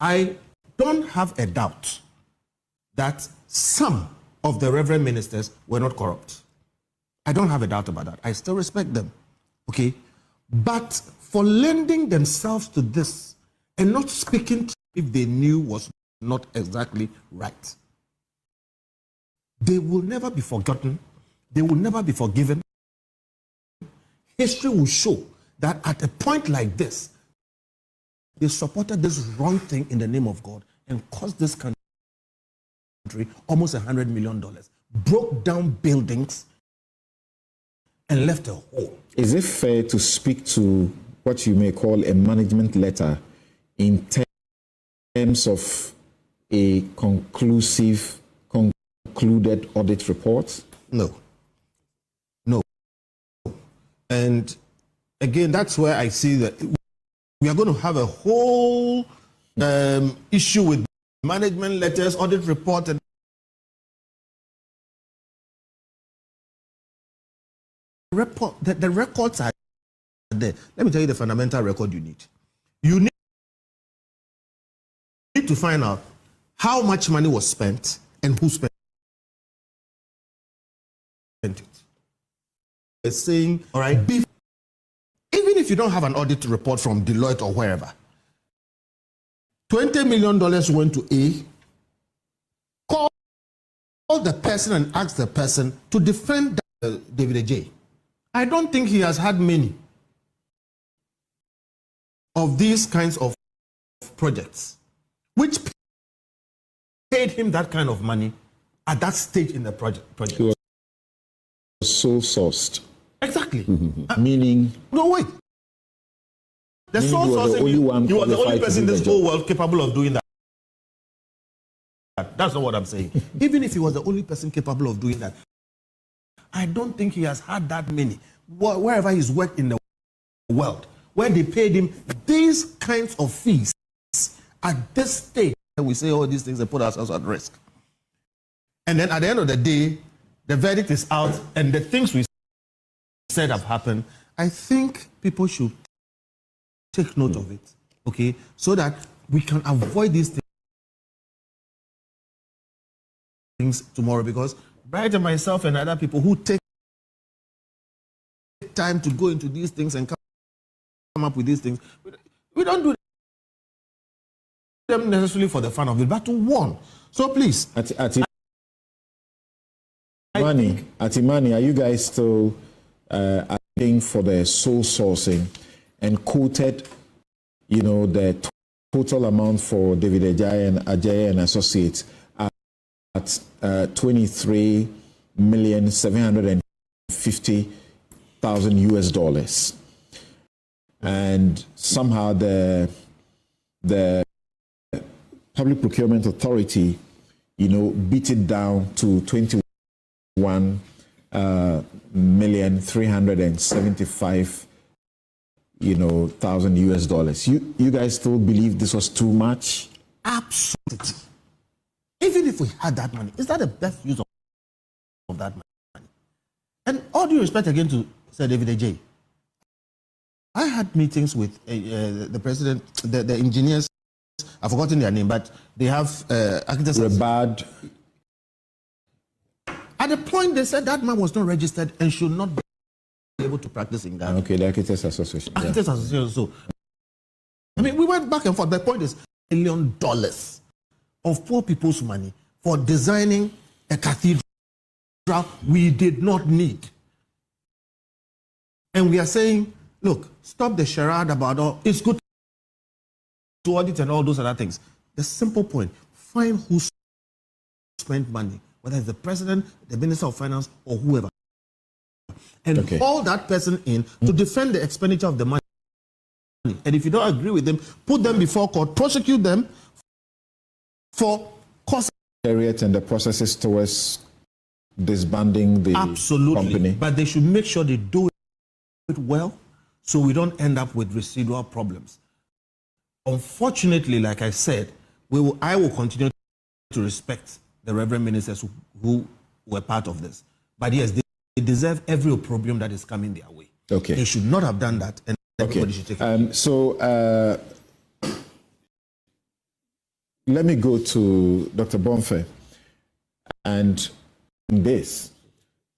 I don't have a doubt that some of the reverend ministers were not corrupt. I don't have a doubt about that. I still respect them, okay? But for lending themselves to this and not speaking if they knew was not exactly right, they will never be forgotten. They will never be forgiven. History will show that at a point like this, they supported this wrong thing in the name of God and cost this country almost $100 million, broke down buildings and left a hole. Is it fair to speak to what you may call a management letter in terms of a concluded audit report? No. And again, that's where I see that we are going to have a whole issue with management letters, audit report, and report. The records are there. Let me tell you the fundamental record you need. You need to find out how much money was spent and who spent it. It's saying, all right, even if you don't have an audit report from Deloitte or wherever, $20 million went to A, call the person and ask the person to defend David J. I don't think he has had many of these kinds of projects which paid him that kind of money at that stage in the project. He was sole sourced. Exactly. Meaning? No, wait. The sole sourcing, he was the only person in this whole world capable of doing that. That's not what I'm saying. Even if he was the only person capable of doing that, I don't think he has had that many. Wherever he's worked in the world, where they paid him these kinds of fees at this stage, we say all these things and put ourselves at risk. And then at the end of the day, the verdict is out and the things we said have happened. I think people should take note of it, okay, so that we can avoid these things tomorrow, because Bright and myself and other people who take time to go into these things and come up with these things, we don't do them necessarily for the fun of it, but to warn. So please. Atimani, are you guys still asking for the sole sourcing and quoted, the total amount for David Ajay and Associates at $23,750,000 US, and somehow the Public Procurement Authority, beat it down to $21,375,000 US. You guys still believe this was too much? Absolutely. Even if we had that money, is that the best use of that money? And all due respect again to Sir David J. I had meetings with the president, the engineers. I've forgotten their name, but they have architects. Rebad. At the point, they said that man was not registered and should not be able to practice in Ghana. Okay, the Architects Association. Architects Association. So, we went back and forth. The point is, $1 million of poor people's money for designing a cathedral we did not need. And we are saying, look, stop the charade about all. It's good to audit and all those other things. The simple point, find who spent money, whether it's the president, the minister of finance, or whoever, and call that person in to defend the expenditure of the money. And if you don't agree with them, put them before court, prosecute them for cost. And the processes towards disbanding the company. But they should make sure they do it well, so we don't end up with residual problems. Unfortunately, like I said, I will continue to respect the reverend ministers who were part of this. But yes, they deserve every opprobrium that is coming their way. Okay. They should not have done that, and everybody should take it. let me go to Dr. Bonfe. And this,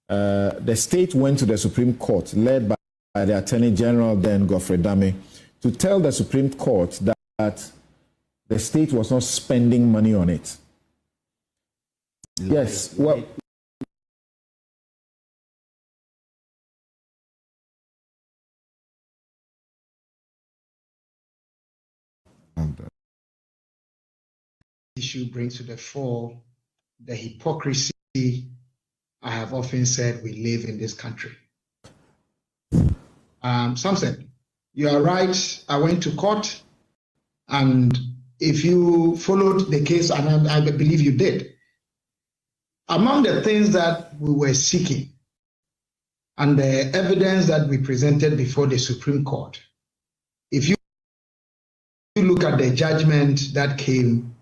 the state went to the Supreme Court, led by the Attorney General then, Godfrey Dame, to tell the Supreme Court that the state was not spending money on it. Yes, well, issue brings to the fore the hypocrisy I have often said we live in this country. Some said, you are right, I went to court, and if you followed the case, and I believe you did, among the things that we were seeking and the evidence that we presented before the Supreme Court, if you look at the judgment that came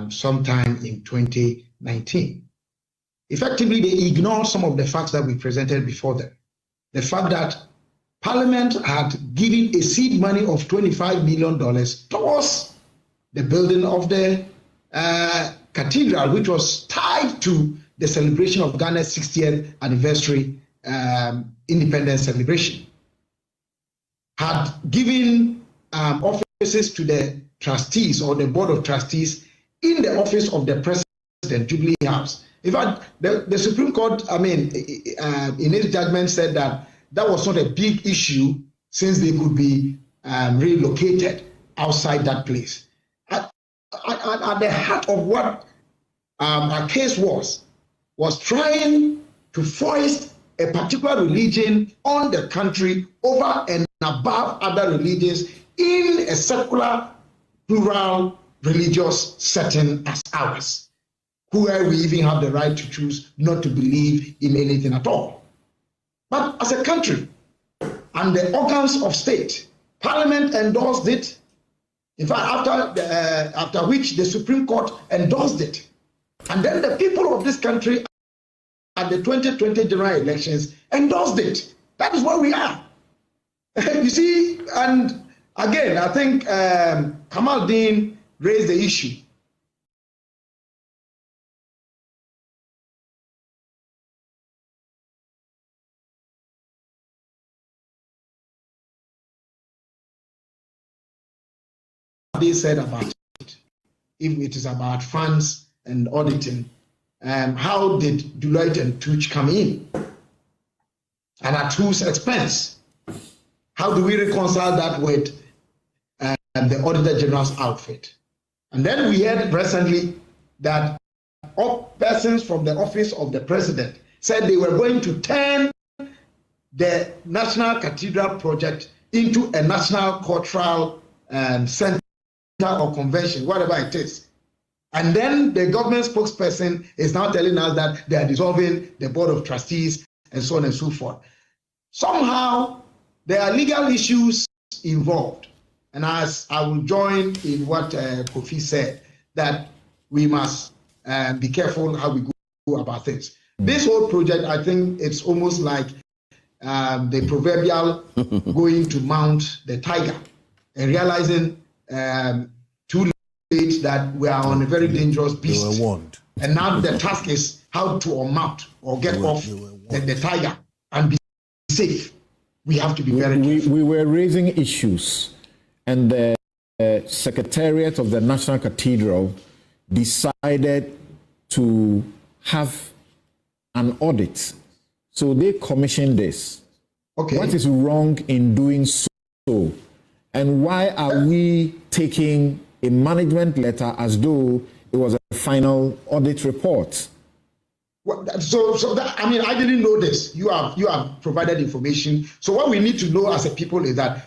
sometime in 2019, effectively they ignored some of the facts that we presented before them. The fact that Parliament had given a seed money of $25 million towards the building of the cathedral, which was tied to the celebration of Ghana's 60th anniversary independence celebration, had given offices to the trustees or the board of trustees in the office of the president, Jubilee House. In fact, the Supreme Court, in its judgment, said that that was not a big issue since they could be relocated outside that place. At the heart of what our case was trying to foist a particular religion on the country over and above other religions in a secular, plural, religious setting as ours, where we even have the right to choose not to believe in anything at all. But as a country and the organs of state, Parliament endorsed it. In fact, after which the Supreme Court endorsed it. And then the people of this country at the 2020 general elections endorsed it. That is where we are. You see, and again, I think Kamaldeen raised the issue. They said about it, if it is about funds and auditing, how did Deloitte and Touche come in? And at whose expense? How do we reconcile that with the Auditor General's outfit? And then we heard recently that persons from the office of the president said they were going to turn the National Cathedral project into a national cultural center or convention, whatever it is. And then the government spokesperson is now telling us that they are dissolving the board of trustees and so on and so forth. Somehow, there are legal issues involved. And as I will join in what Kofi said, that we must be careful how we go about things. This whole project, I think it's almost like the proverbial going to mount the tiger and realizing too late that we are on a very dangerous beast. They were warned. And now the task is how to unmount or get off the tiger and be safe. We have to be very careful. We were raising issues, and the Secretariat of the National Cathedral decided to have an audit. So they commissioned this. Okay. What is wrong in doing so? And why are we taking a management letter as though it was a final audit report? Well, I didn't know this. You have provided information. So what we need to know as a people is that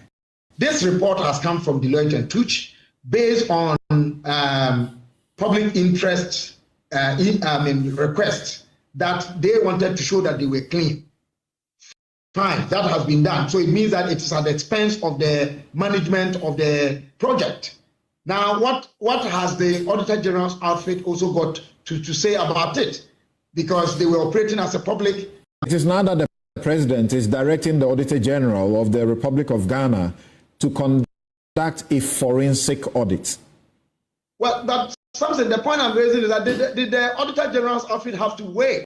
this report has come from Deloitte and Touche based on public interest requests that they wanted to show that they were clean. Fine, that has been done. So it means that it is at the expense of the management of the project. Now, what has the Auditor General's outfit also got to say about it? Because they were operating as a public. It is now that the President is directing the Auditor General of the Republic of Ghana to conduct a forensic audit. Well, but something, the point I'm raising is that did the Auditor General's office have to wait?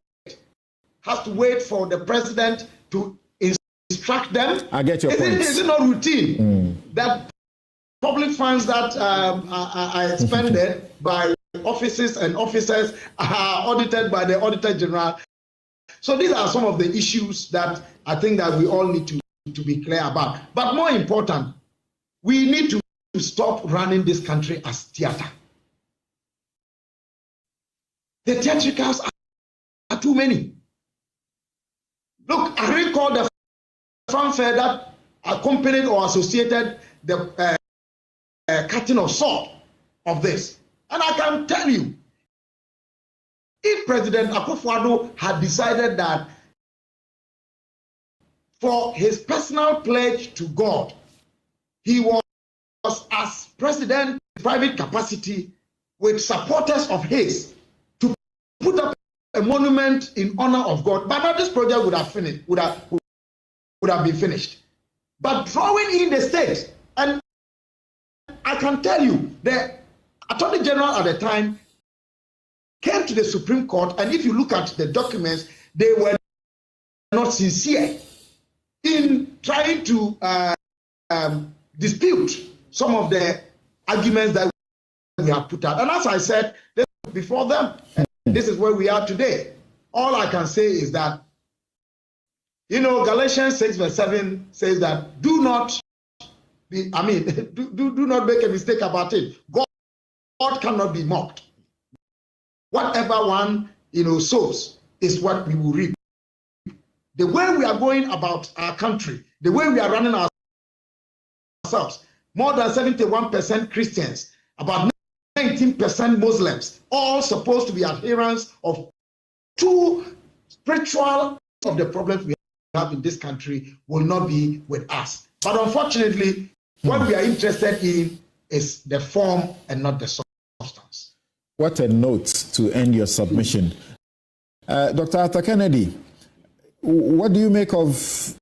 Has to wait for the president to instruct them? I get your point. Is it not routine that public funds that are expended by offices and officers are audited by the Auditor General? So these are some of the issues that I think that we all need to be clear about. But more important, we need to stop running this country as theater. The theatricals are too many. Look, I recall the fanfare that accompanied or associated the cutting of sword of this. And I can tell you, if President Akufo-Addo had decided that for his personal pledge to God, he was as president in private capacity with supporters of his to put up a monument in honor of God, but now this project would have finished, would have been finished. But drawing in the state, and I can tell you, the Attorney General at the time came to the Supreme Court, and if you look at the documents, they were not sincere in trying to dispute some of the arguments that we have put out. And as I said before them, this is where we are today. All I can say is that, Galatians 6 verse 7 says that do not make a mistake about it. God cannot be mocked. Whatever one, sows is what we will reap. The way we are going about our country, the way we are running ourselves, more than 71% Christians, about 19% Muslims, all supposed to be adherents of two spiritual of the problems we have in this country will not be with us. But unfortunately, what we are interested in is the form and not the substance. What a note to end your submission. Dr. Arthur Kennedy, what do you make of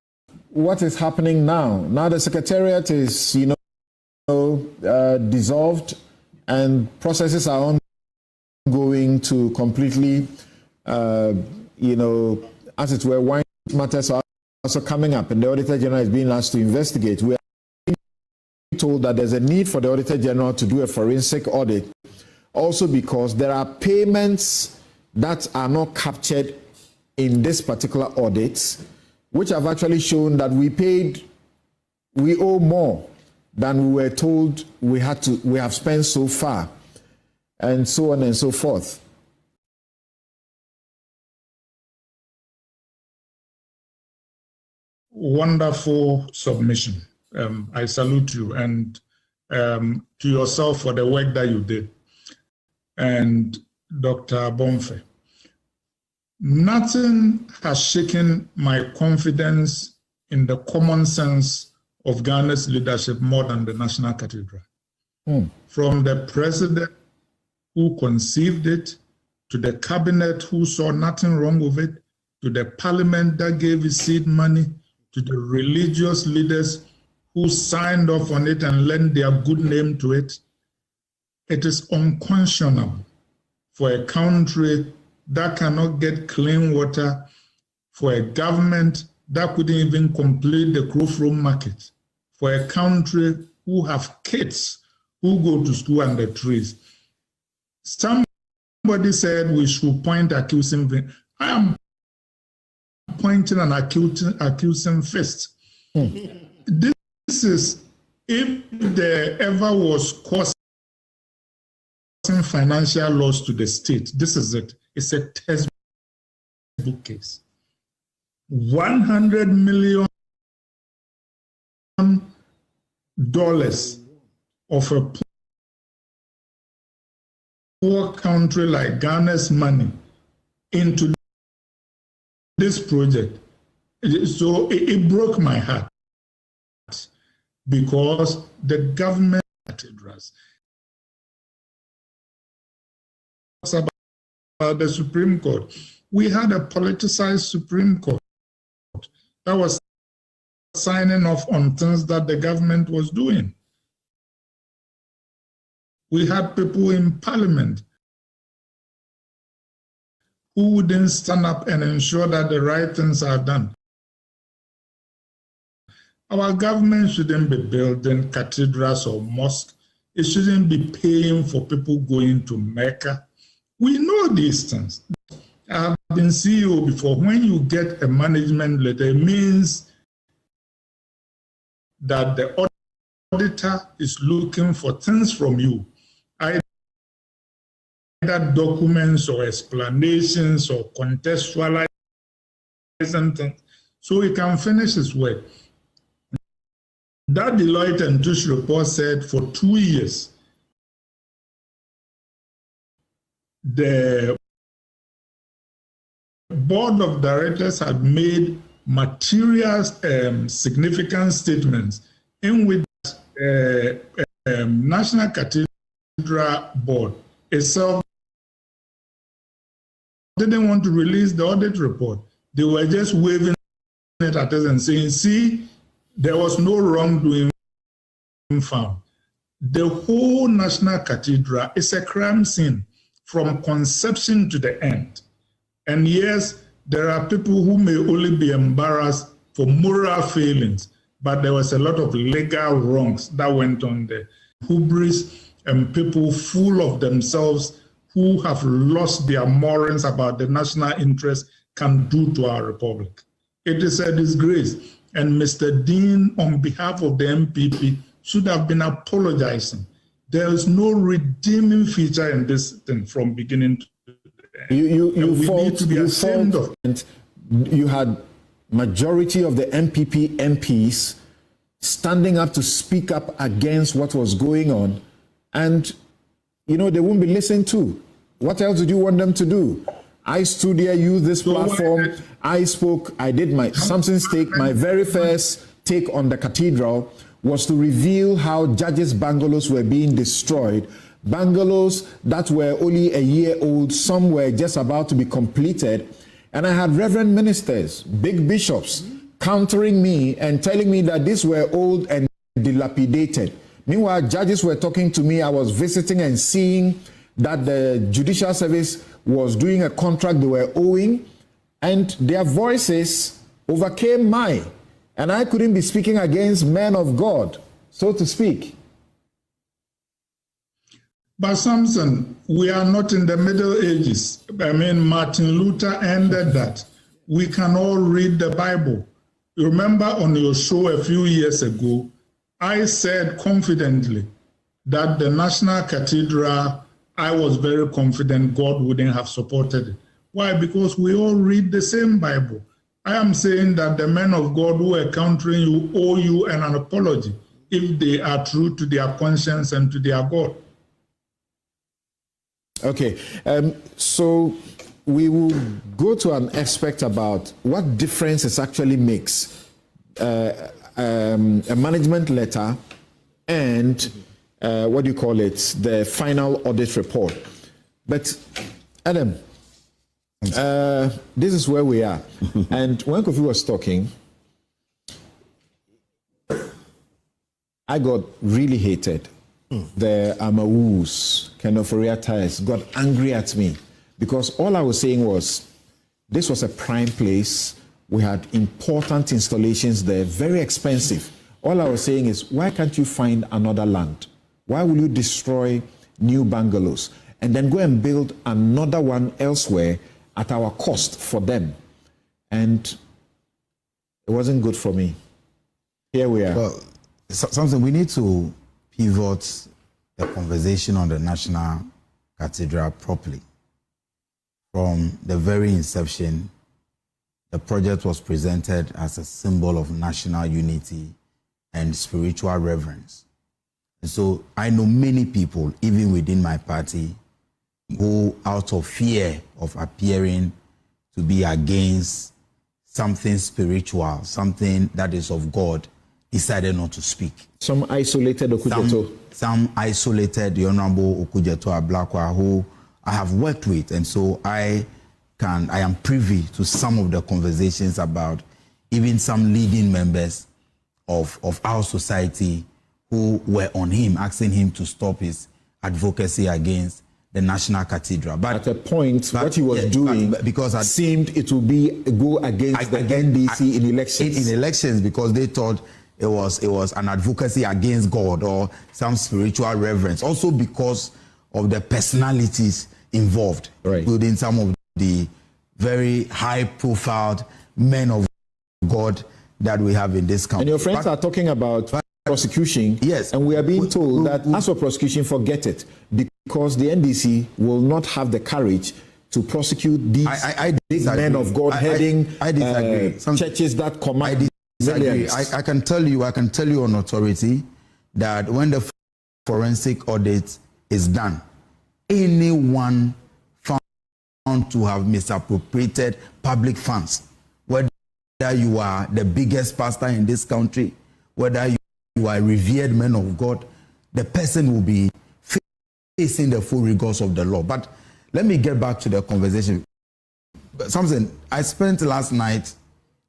what is happening now? Now the Secretariat is, dissolved and processes are ongoing to completely, as it were, wine matters are also coming up, and the Auditor General is being asked to investigate. We are told that there's a need for the Auditor General to do a forensic audit, also because there are payments that are not captured in this particular audit, which have actually shown that we owe more than we were told we have spent so far, and so on and so forth. Wonderful submission. I salute you, and to yourself for the work that you did. And Dr. Bomfe, nothing has shaken my confidence in the common sense of Ghana's leadership more than the National Cathedral. From the president who conceived it, to the cabinet who saw nothing wrong with it, to the parliament that gave its seed money, to the religious leaders who signed off on it and lent their good name to it. It is unconscionable for a country that cannot get clean water, for a government that couldn't even complete the Krofro market, for a country who have kids who go to school under trees. Somebody said we should point accusing finger. I am pointing an accusing fist. This is, if there ever was causing financial loss to the state, this is it. It's a textbook case. $100 million of a poor country like Ghana's money into this project. So it broke my heart, because the government cathedrals about the Supreme Court. We had a politicized Supreme Court that was signing off on things that the government was doing. We had people in parliament who wouldn't stand up and ensure that the right things are done. Our government shouldn't be building cathedrals or mosques. It shouldn't be paying for people going to Mecca. We know these things. I have been CEO before. When you get a management letter, it means that the auditor is looking for things from you, either documents or explanations or contextualizing things, so he can finish his work. That Deloitte and Touche report said for 2 years, the board of directors had made material significant statements in which National Cathedral Board itself didn't want to release the audit report. They were just waving it at us and saying, see, there was no wrongdoing found. The whole National Cathedral is a crime scene from conception to the end. And yes, there are people who may only be embarrassed for moral failings, but there was a lot of legal wrongs that went on there. Hubris and people full of themselves who have lost their morals about the national interest can do to our republic. It is a disgrace. And Mr. Dean, on behalf of the MPP, should have been apologizing. There is no redeeming feature in this thing from beginning to you had majority of the MPP MPs standing up to speak up against what was going on, and they won't be listened to. What else did you want them to do? I stood here, used this platform, I spoke, I did my something's take. My very first take on the cathedral was to reveal how judges' bungalows were being destroyed. Bungalows that were only a year old, some were just about to be completed. And I had reverend ministers, big bishops, countering me and telling me that these were old and dilapidated. Meanwhile, judges were talking to me. I was visiting and seeing that the judicial service was doing a contract they were owing, and their voices overcame mine. And I couldn't be speaking against men of God, so to speak. But Samson, we are not in the Middle Ages. I mean, Martin Luther ended that. We can all read the Bible. You remember on your show a few years ago, I said confidently that the National Cathedral, I was very confident God wouldn't have supported it. Why? Because we all read the same Bible. I am saying that the men of God who are countering you owe you an apology if they are true to their conscience and to their God. Okay, so we will go to an aspect about what difference it actually makes a management letter and the final audit report. But Adam, this is where we are. And when Kofi was talking, I got really hated. The Amawoos, Kenoforia ties, got angry at me because all I was saying was this was a prime place. We had important installations there, very expensive. All I was saying is, why can't you find another land? Why will you destroy new bungalows and then go and build another one elsewhere at our cost for them? And it wasn't good for me. Here we are. Well, something we need to pivot the conversation on the National Cathedral properly. From the very inception, the project was presented as a symbol of national unity and spiritual reverence. And so I know many people, even within my party, who out of fear of appearing to be against something spiritual, something that is of God, decided not to speak. Some isolated Okujeto. Some isolated the Honorable Okujeto Ablakwa, who I have worked with, and so I am privy to some of the conversations about even some leading members of our society who were on him, asking him to stop his advocacy against the National Cathedral. But at a point, what he was doing because seemed it would go against the NDC in elections. In elections, because they thought it was an advocacy against God or some spiritual reverence. Also because of the personalities involved, including some of the very high-profile men of God that we have in this country. And your friends are talking about prosecution. Yes. And we are being told that as for prosecution, forget it, because the NDC will not have the courage to prosecute these men of God heading churches that command. I can tell you on authority that when the forensic audit is done, anyone found to have misappropriated public funds, whether you are the biggest pastor in this country, whether you are a revered man of God, the person will be facing the full rigors of the law. But let me get back to the conversation. Something I spent last night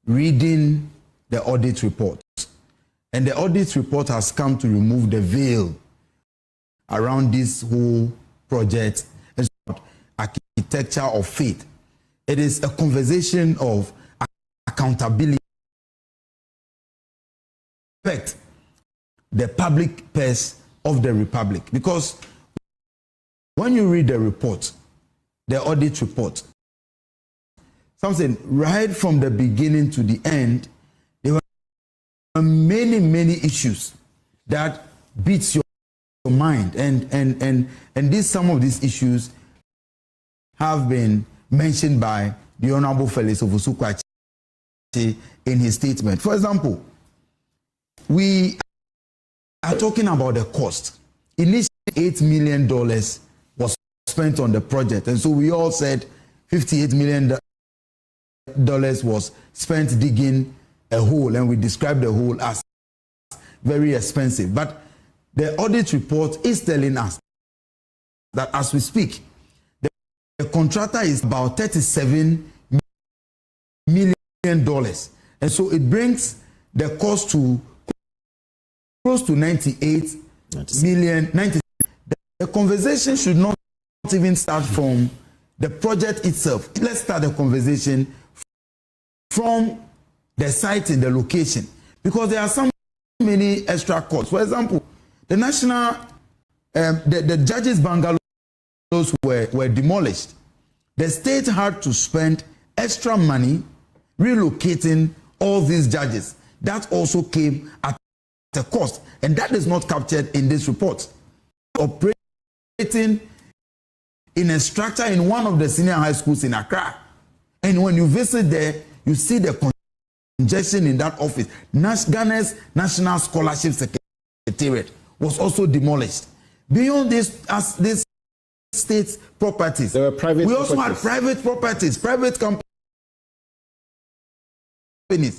reading the audit report, and the audit report has come to remove the veil around this whole project and architecture of faith. It is a conversation of accountability, respect the public purse of the republic. Because when you read the report, the audit report, something right from the beginning to the end, there were many issues that beats your mind, and some of these issues have been mentioned by the Honorable Felix Ofosu-Kwakye in his statement. For example, we are talking about the cost. Initially, $8 million was spent on the project, and so we all said $58 million was spent digging a hole, and we described the hole as very expensive. But the audit report is telling us that as we speak, the contractor is about $37 million, and so it brings the cost to close to 98 million. The conversation should not even start from the project itself. Let's start the conversation from the site and the location, because there are so many extra costs. For example, the national, the judges' bungalows were demolished. The state had to spend extra money relocating all these judges. That also came at a cost, and that is not captured in this report. Operating in a structure in one of the senior high schools in Accra, and when you visit there, you see the congestion in that office. Ghana's National Scholarship Secretariat was also demolished. Beyond this, as this state's properties, there were private. We also had private properties, private companies.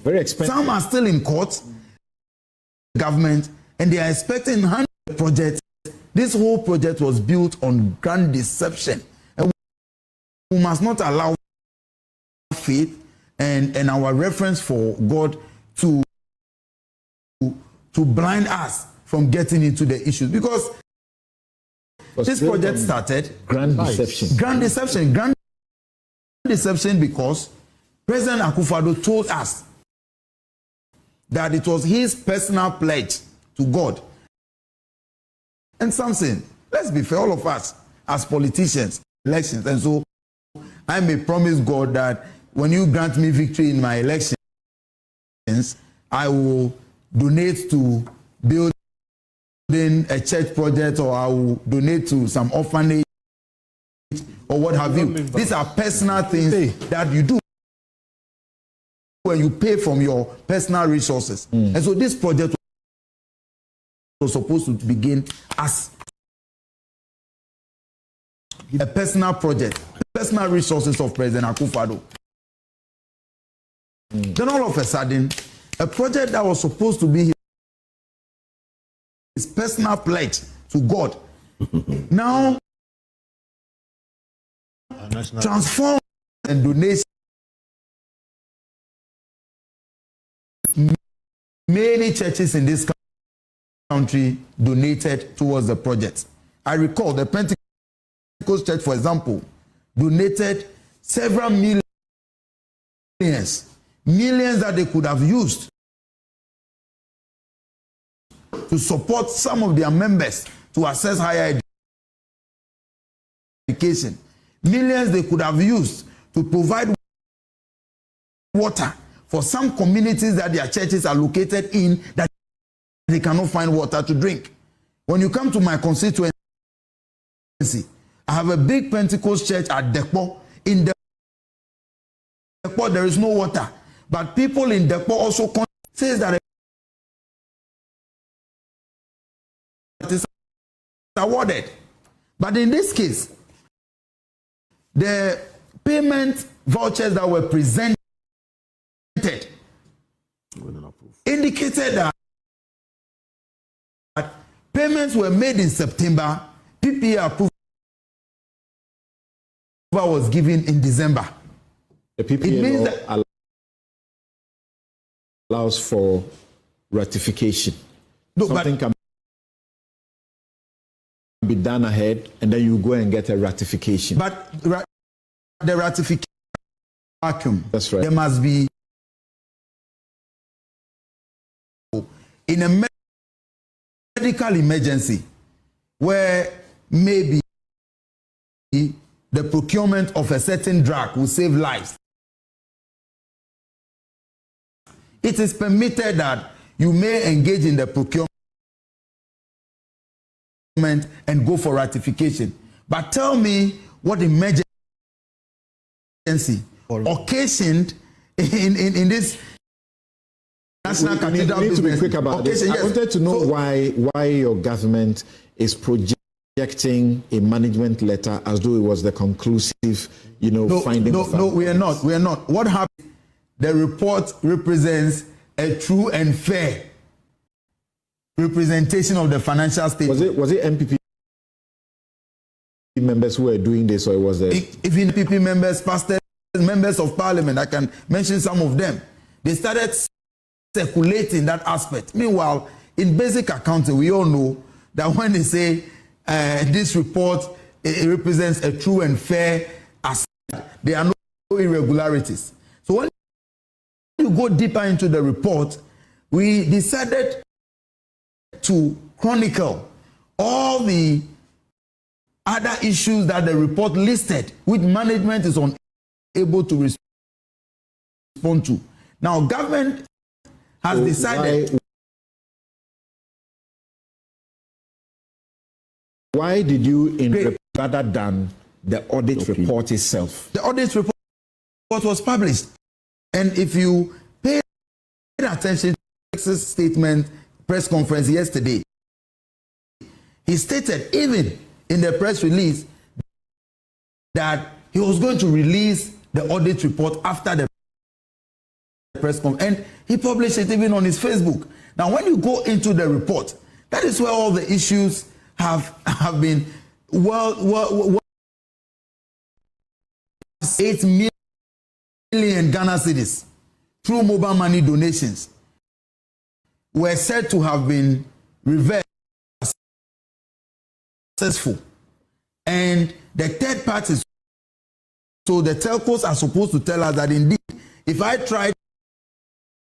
Very expensive. Some are still in court, government, and they are expecting 100 projects. This whole project was built on grand deception, and we must not allow faith and our reference for God to blind us from getting into the issues, because this project started grand deception because President Akufo-Addo told us that it was his personal pledge to God. And something, let's be fair, all of us as politicians, elections, and so I may promise God that when you grant me victory in my elections, I will donate to building a church project, or I will donate to some orphanage, or what have you. These are personal things that you do when you pay from your personal resources. And so this project was supposed to begin as a personal project, personal resources of President Akufo-Addo. Then all of a sudden, a project that was supposed to be his personal pledge to God now transformed and donation. Many churches in this country donated towards the project. I recall the Pentecost Church, for example, donated several millions that they could have used to support some of their members to access higher education. Millions they could have used to provide water for some communities that their churches are located in that they cannot find water to drink. When you come to my constituency, I have a big Pentecost church at Dekpo. In Dekpo, there is no water. But people in Dekpo also say that it is awarded. But in this case, the payment vouchers that were presented indicated that payments were made in September, PPA approval was given in December. The PPA allows for ratification. No, something can be done ahead, and then you go and get a ratification. But the ratification vacuum. That's right. There must be in a medical emergency where maybe the procurement of a certain drug will save lives. It is permitted that you may engage in the procurement and go for ratification. But tell me what emergency occasioned in this national cathedral we need business. to be quick about this. Yes. I wanted to know why your government is projecting a management letter as though it was the conclusive, finding. No, we are not. We are not. What happened? The report represents a true and fair representation of the financial statement. Was it MPP members who were doing this, or was it? Even MPP members, pastors, members of parliament, I can mention some of them. They started circulating that aspect. Meanwhile, in basic accounting, we all know that when they say this report it represents a true and fair assessment, there are no irregularities. So when you go deeper into the report, we decided to chronicle all the other issues that the report listed, which management is unable to respond to. Now, government has decided. Why did you, rather than the audit report itself? The audit report was published. And if you pay attention to Alex's statement, press conference yesterday, he stated, even in the press release, that he was going to release the audit report after the press conference. And he published it even on his Facebook. Now, when you go into the report, that is where all the issues have been 8 million Ghana cedis through mobile money donations were said to have been reversed successful. And the third parties, so the telcos are supposed to tell us that indeed, if I tried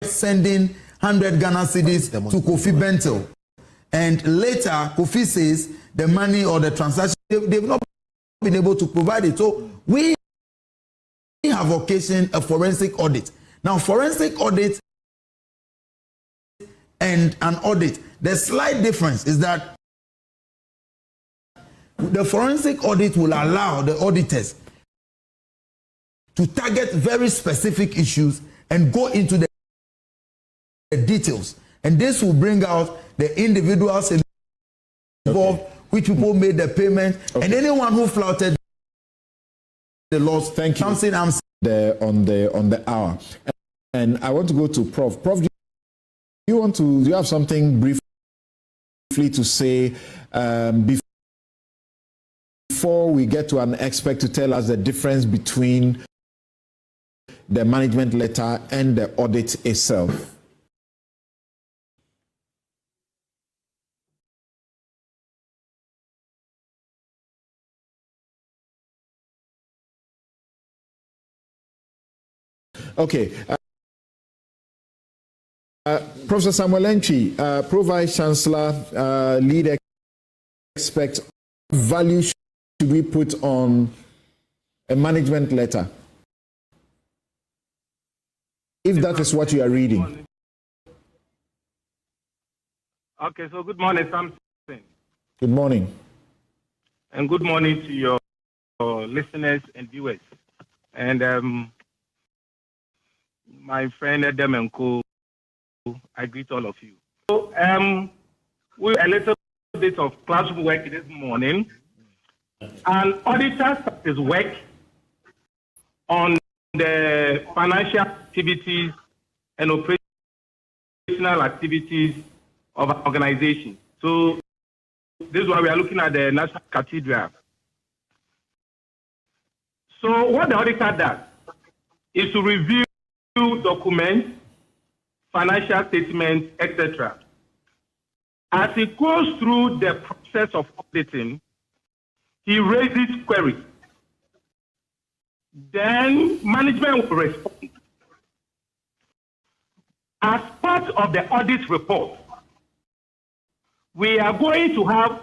sending 100 Ghana cedis to Kofi Bentel, and later Kofi says the money or the transaction, they've not been able to provide it. So we have occasioned a forensic audit. Now, forensic audit and an audit, the slight difference is that the forensic audit will allow the auditors to target very specific issues and go into the details. And this will bring out the individuals involved, which people made the payment, and anyone who flouted the laws. Thank you. Something I'm on the hour, and I want to go to Prof. Prof, do you have something briefly to say before we get to an expert to tell us the difference between the management letter and the audit itself? Okay. Professor Samuel Entry, Pro Vice Chancellor, lead expert, what value should we put on a management letter? If that is what you are reading. Okay, so good morning, Samson. Good morning. And good morning to your listeners and viewers. And my friend Adam and Co, I greet all of you. So we a little bit of classroom work this morning. An auditor started his work on the financial activities and operational activities of our organization. So this is why we are looking at the National Cathedral. So what the auditor does is to review documents, financial statements, etc. As he goes through the process of auditing, he raises queries. Then management will respond. As part of the audit report, we are going to have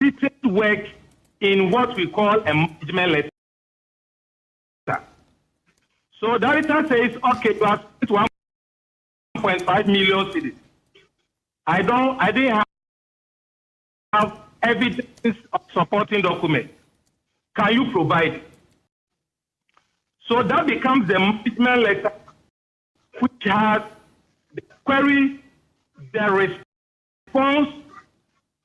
detailed work in what we call a management letter. So the auditor says, okay, you have spent 1.5 million cedis. I didn't have evidence of supporting documents. Can you provide it? So that becomes the management letter, which has the query, the response,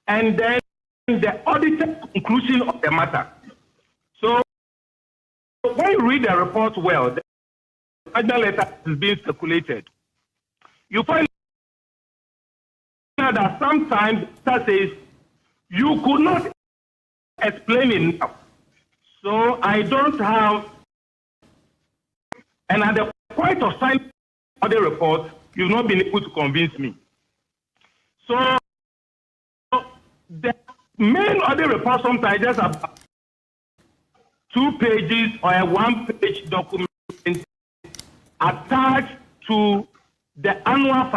and then the audited conclusion of the matter. So when you read the report well, the management letter is being circulated. You find that sometimes that says you could not explain enough. So I don't have, and at the point of signing of the report, you've not been able to convince me. So the main audit report sometimes just about 2 pages or a 1-page document attached to the annual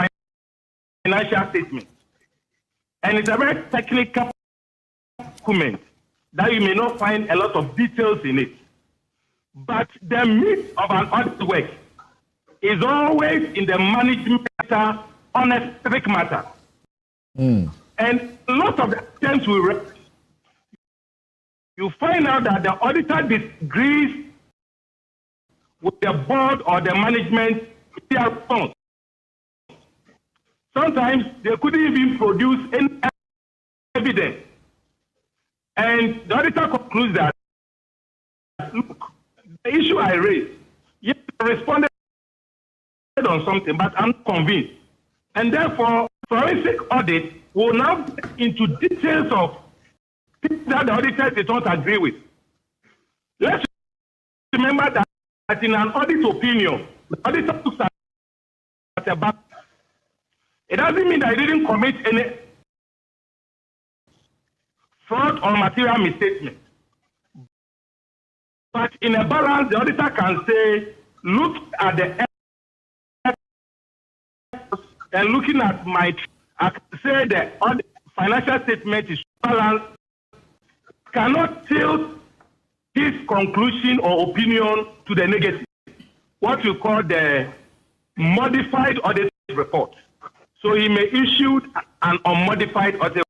financial statement. And it's a very technical document that you may not find a lot of details in it. But the meat of an audit work is always in the management matter on a specific matter. And a lot of the times we read, you find out that the auditor disagrees with the board or the management in their response. Sometimes they couldn't even produce any evidence. And the auditor concludes that, look, the issue I raised, yes, I responded on something, but I'm not convinced. And therefore, forensic audit will now get into details of things that the auditor did not agree with. Let's remember that in an audit opinion, the auditor looks at a back. It doesn't mean that he didn't commit any fraud or material misstatement. But in a balance, the auditor can say, look at the and looking at my, I can say the financial statement is balanced, cannot tilt his conclusion or opinion to the negative, what we call the modified audit report. So he may issue an unmodified audit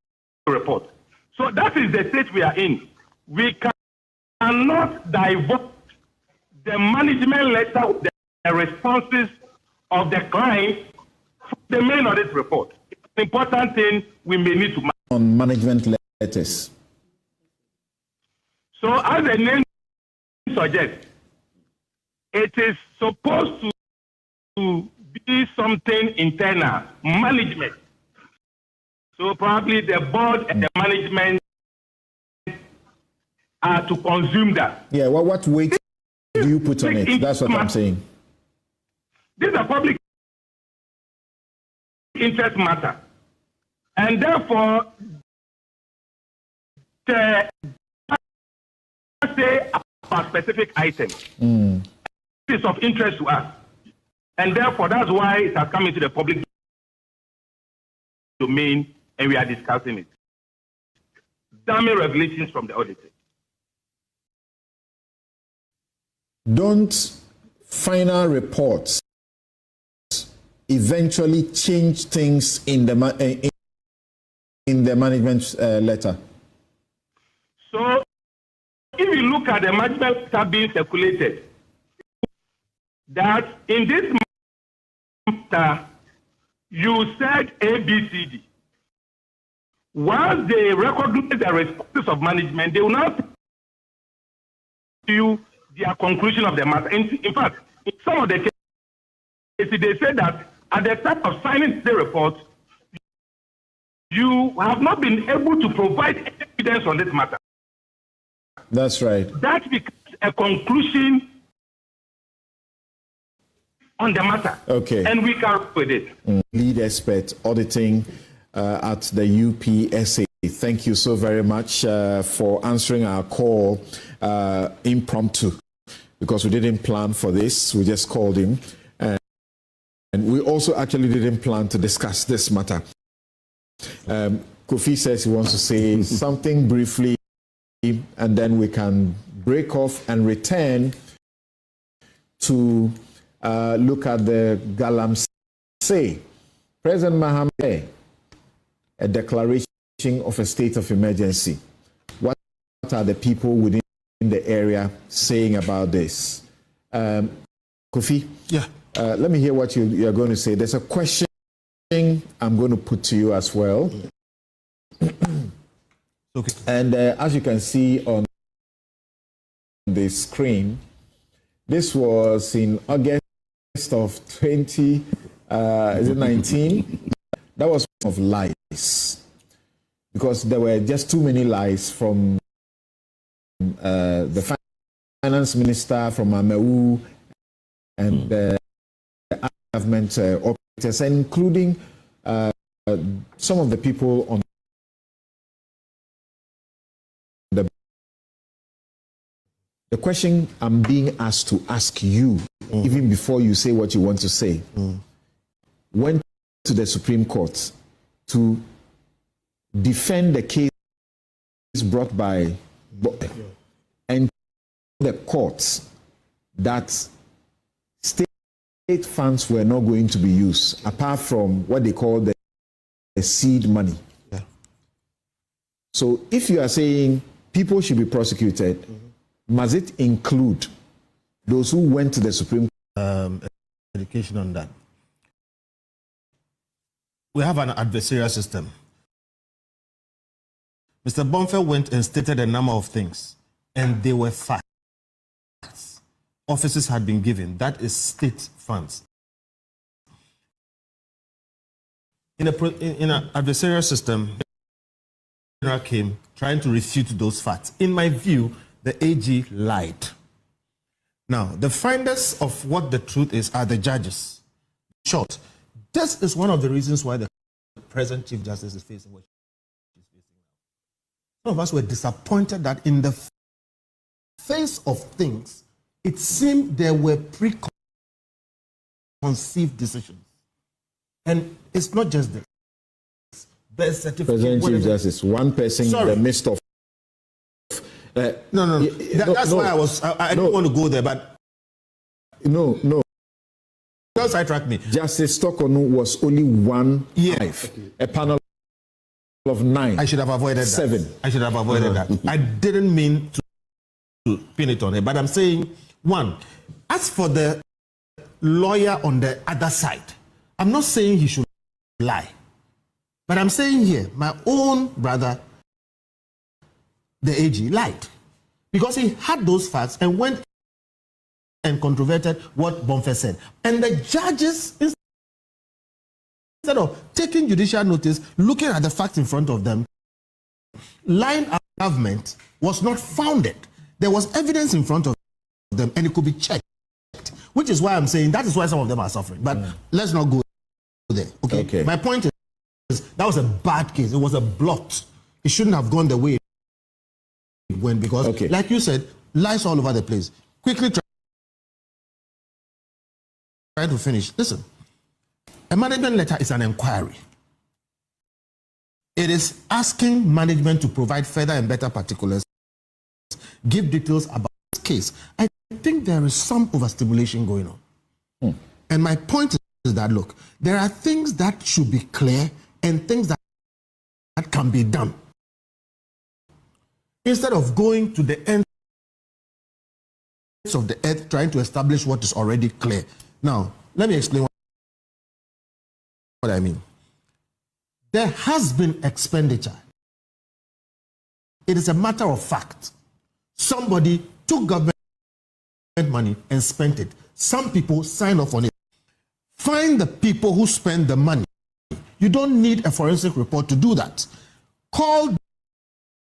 report. So that is the state we are in. We cannot divert the management letter with the responses of the client from the main audit report. It's an important thing we may need to manage. On management letters. So as the name suggests, it is supposed to be something internal, management. So probably the board and the management are to consume that. Yeah, well, what weight do you put on it? That's what I'm saying. This is a public interest matter. And therefore, the say about specific items. is of interest to us. And therefore, that's why it has come into the public domain and we are discussing it. Damning revelations from the auditors. Don't final reports eventually change things in the management letter? So, if you look at the management letter being circulated, that in this matter, you said ABCD. Once they recognize the responses of management, they will now tell you their conclusion of the matter. In fact, in some of the cases, they say that at the time of signing the report, you have not been able to provide evidence on this matter. That's right. That becomes a conclusion on the matter. Okay. And we can work with it. Lead expert auditing at the UPSA. Thank you so very much for answering our call impromptu, because we didn't plan for this. We just called him. And we also actually didn't plan to discuss this matter. Kofi says he wants to say something briefly, and then we can break off and return to look at the Galamsey. President Mahama, a declaration of a state of emergency. What are the people within the area saying about this? Kofi? Yeah. Let me hear what you're going to say. There's a question I'm going to put to you as well. Okay. And as you can see on the screen, this was in August of 2019. That was of lies, because there were just too many lies from the finance minister, from Ameu, and the government operators, including some of the people on the question I'm being asked to ask you, even before you say what you want to say, went to the Supreme Court to defend the case brought by and the courts that state funds were not going to be used, apart from what they call the seed money. Yeah. So if you are saying people should be prosecuted, must it include those who went to the Supreme Court? Education on that. We have an adversarial system. Mr. Bonfer went and stated a number of things, and they were facts. Offices had been given. That is state funds. In an adversarial system, General came trying to refute those facts. In my view, the AG lied. Now, the finders of what the truth is are the judges. Short. This is one of the reasons why the present Chief Justice is facing what she's facing now. Some of us were disappointed that in the face of things, it seemed there were preconceived decisions. And it's not just this. Birth certificate. President Chief Justice, one person in the midst of. No. That's why I don't want to go there, but. No. Don't sidetrack me. Justice Stokonu was only one wife. A panel of 9. I should have avoided 7. that. I should have avoided that. I didn't mean to pin it on her, but I'm saying, one, as for the lawyer on the other side, I'm not saying he should lie. But I'm saying here, my own brother, the AG, lied. Because he had those facts and went and controverted what Bonfer said. And the judges, instead of taking judicial notice, looking at the facts in front of them, lying at government was not founded. There was evidence in front of them and it could be checked. Which is why I'm saying that is why some of them are suffering. But let's not go there. Okay? My point is that was a bad case. It was a blot. It shouldn't have gone the way it went because, like you said, lies all over the place. Quickly trying to finish. Listen, a management letter is an inquiry. It is asking management to provide further and better particulars, give details about this case. I think there is some overstimulation going on. And my point is that, look, there are things that should be clear and things that can be done. Instead of going to the ends of the earth trying to establish what is already clear. Now, let me explain what I mean. There has been expenditure. It is a matter of fact. Somebody took government money and spent it. Some people signed off on it. Find the people who spend the money. You don't need a forensic report to do that. Call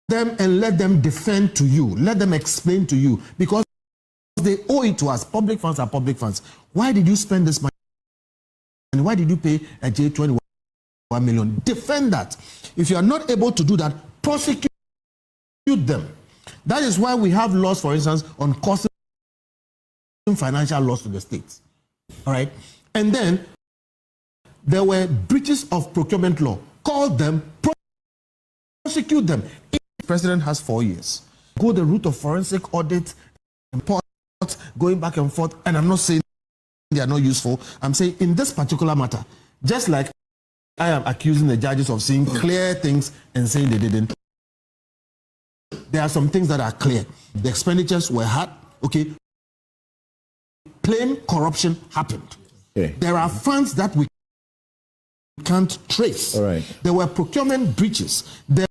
them and let them defend to you. Let them explain to you, because they owe it to us. Public funds are public funds. Why did you spend this money? And why did you pay a J21 million? Defend that. If you are not able to do that, prosecute them. That is why we have laws, for instance, on causing financial loss to the states. All right? And then there were breaches of procurement law. Call them, prosecute them. If the president has 4 years, go the route of forensic audit, report, going back and forth, and I'm not saying they are not useful. I'm saying in this particular matter, just like I am accusing the judges of seeing clear things and saying they didn't, there are some things that are clear. The expenditures were hard, okay? Plain corruption happened. Okay. There are funds that we can't trace. All right. There were procurement breaches. There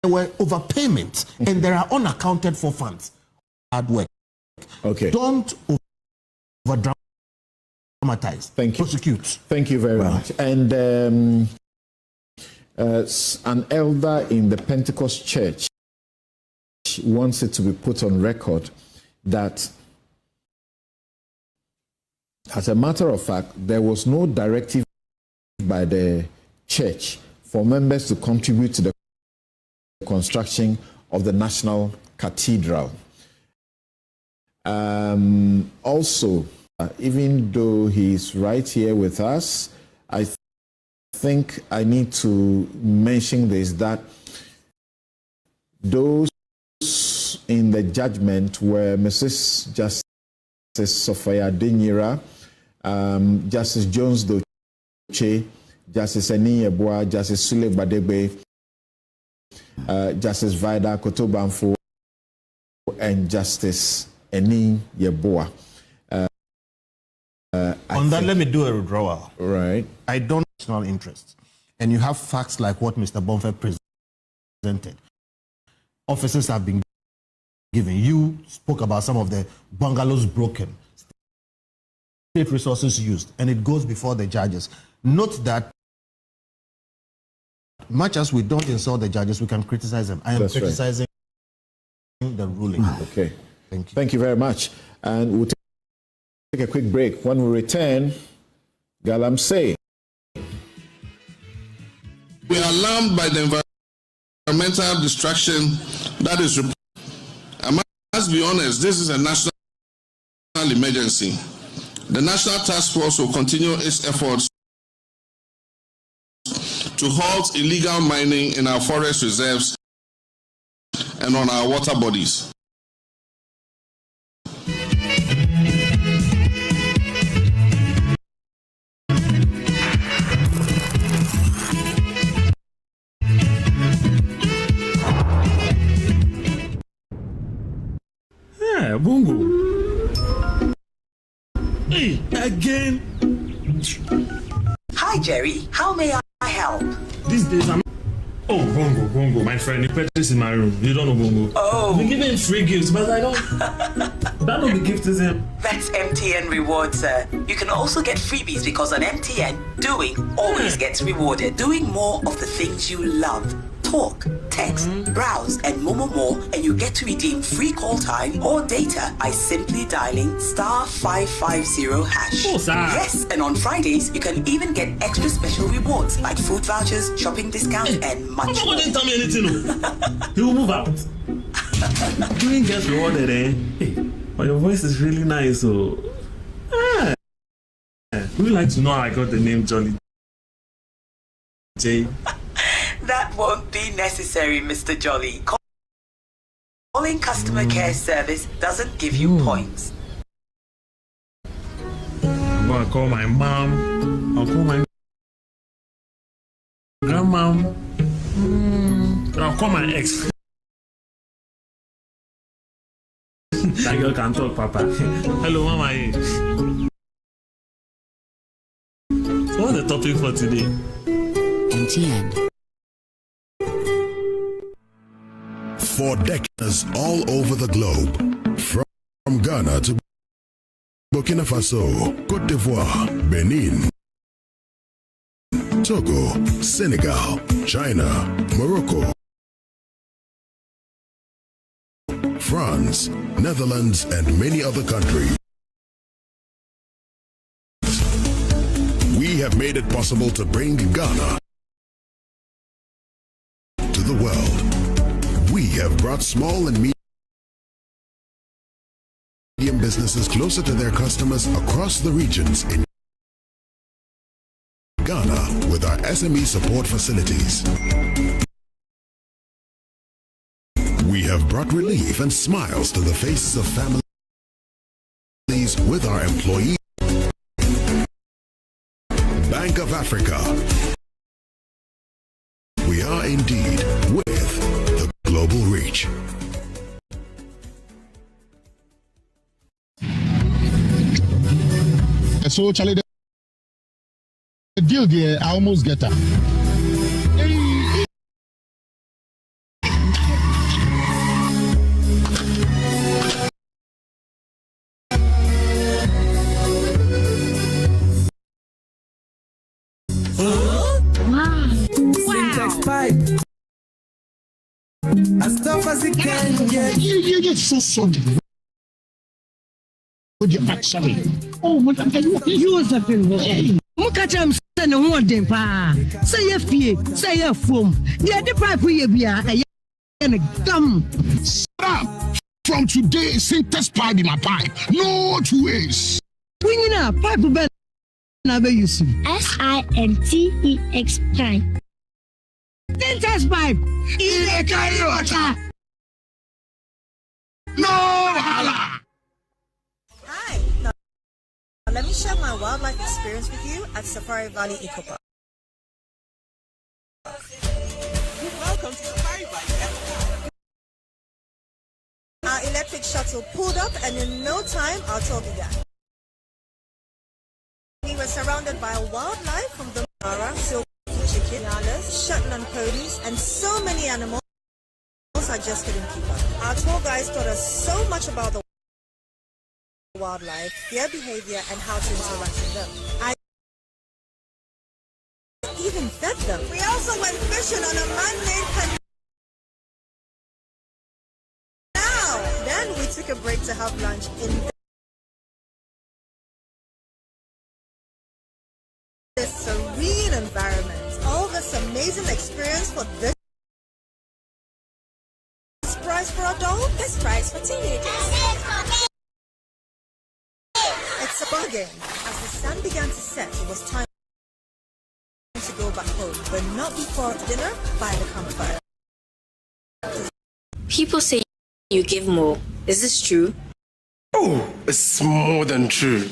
were overpayments, and there are unaccounted for funds. Hard work. Okay. Don't over-dramatize. Thank you. Prosecute. Thank you very much. And an elder in the Pentecost Church wants it to be put on record that, as a matter of fact, there was no directive by the church for members to contribute to the construction of the National Cathedral. Also, even though he's right here with us, I think I need to mention this, that those in the judgment were Mrs. Justice Sophia Denyira, Justice Jones Doche, Justice Eni Yeboah, Justice Sule Badegbe, Justice Vida Kotobanfo, and Justice Eni Yeboah. On that, let me do a withdrawal. Right. I don't have national interest. And you have facts like what Mr. Bonfer presented. Officers have been given. You spoke about some of the bungalows broken, state resources used, and it goes before the judges. Note that much as we don't insult the judges, we can criticize them. I am criticizing the ruling. Okay. Thank you. Thank you very much. And we'll take a quick break. When we return, Galamsey. We are alarmed by the environmental destruction that is reported. I must be honest, this is a national emergency. The National Task Force will continue its efforts to halt illegal mining in our forest reserves and on our water bodies. Yeah, Bongo. Hey, again. Hi, Jerry. How may I help? These days I'm... Oh, Bongo, my friend. You purchased in my room. You don't know Bongo. Oh. I've been giving free gifts, but I don't... that don't be giftism. That's MTN Rewards, sir. You can also get freebies because on MTN, doing always gets rewarded. Doing more of the things you love. Talk, text, browse, and more, and you get to redeem free call time or data by simply dialing *550#. Oh, sir. Yes, and on Fridays, you can even get extra special rewards like food vouchers, shopping discounts, and much more. Didn't tell me anything. He will move out. Doing gets rewarded, eh? Hey, but your voice is really nice, so... Would you like to know how I got the name Jolly J? That won't be necessary, Mr. Jolly. Calling customer care service doesn't give you points. I'm gonna call my mom. I'll call my grandma. I'll call my ex. That girl can talk, Papa. Hello, Mama. So what's the topic for today? MTN. For decades all over the globe, from Ghana to Burkina Faso, Côte d'Ivoire, Benin, Togo, Senegal, China, Morocco, France, Netherlands, and many other countries. We have made it possible to bring Ghana to the world. We have brought small and medium businesses closer to their customers across the regions in Ghana with our SME support facilities. We have brought relief and smiles to the faces of families with our employees. Bank of Africa. We are indeed with the global reach. So, Charlie, the deal there, I almost get her. Pipe. As tough as it can get. You get so sorry. Would you actually? Oh, what are you saying? Look at him saying, "What them pa? Say your fee, say your foam. The other pipe we be a gum." From today, Sintex pipe in my pipe. No 2 ways. When you know pipe be na be use. SINTEX pipe. Sintex pipe. In a carry water. No hala. Hi. Now, let me share my wildlife experience with you at Safari Valley Eco Park. Welcome to Safari Valley. Our electric shuttle pulled up, and in no time, our tour began. We were surrounded by wildlife from the Mara, silky chicken, Shetland ponies, and so many animals I just couldn't keep up. Our tour guides taught us so much about the wildlife, their behavior, and how to interact with them. I even fed them. We also went fishing on a man-made canal. Then we took a break to have lunch in this serene environment. All this amazing experience for this price for adults, this price for teenagers. It's a bargain. As the sun began to set, it was time to go back home, but not before dinner by the campfire. People say you give more. Is this true? Oh, it's more than true.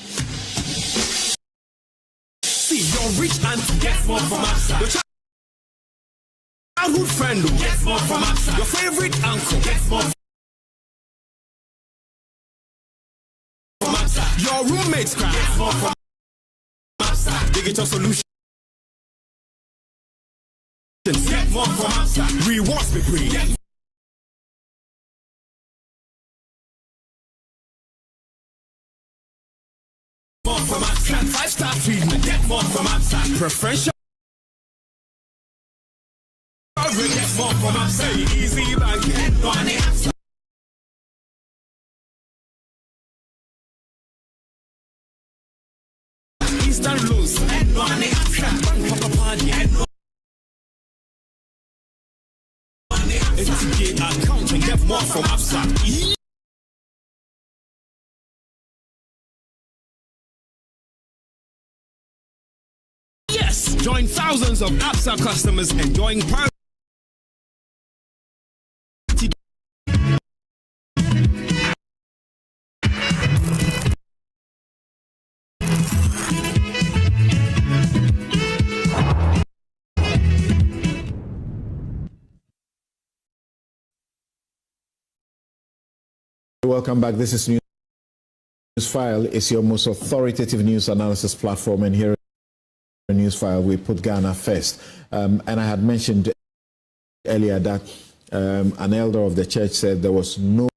See, you're rich and get more from us. Your childhood friend gets more from us. Your favorite uncle gets more from us. Your roommates gets more from us. Digital solutions get more from us. Rewards be free. More from us. 5-star treatment. Get more from us. Preferential. Get more from us. Easy bank. Get money. Instant loans. Get money. Bank party. Get money. It's account and get more from us. Join thousands of APSA customers enjoying party. Welcome back. This is Newsfile. It's your most authoritative news analysis platform, and here in Newsfile we put Ghana first. And I had mentioned earlier that an elder of the church said there was no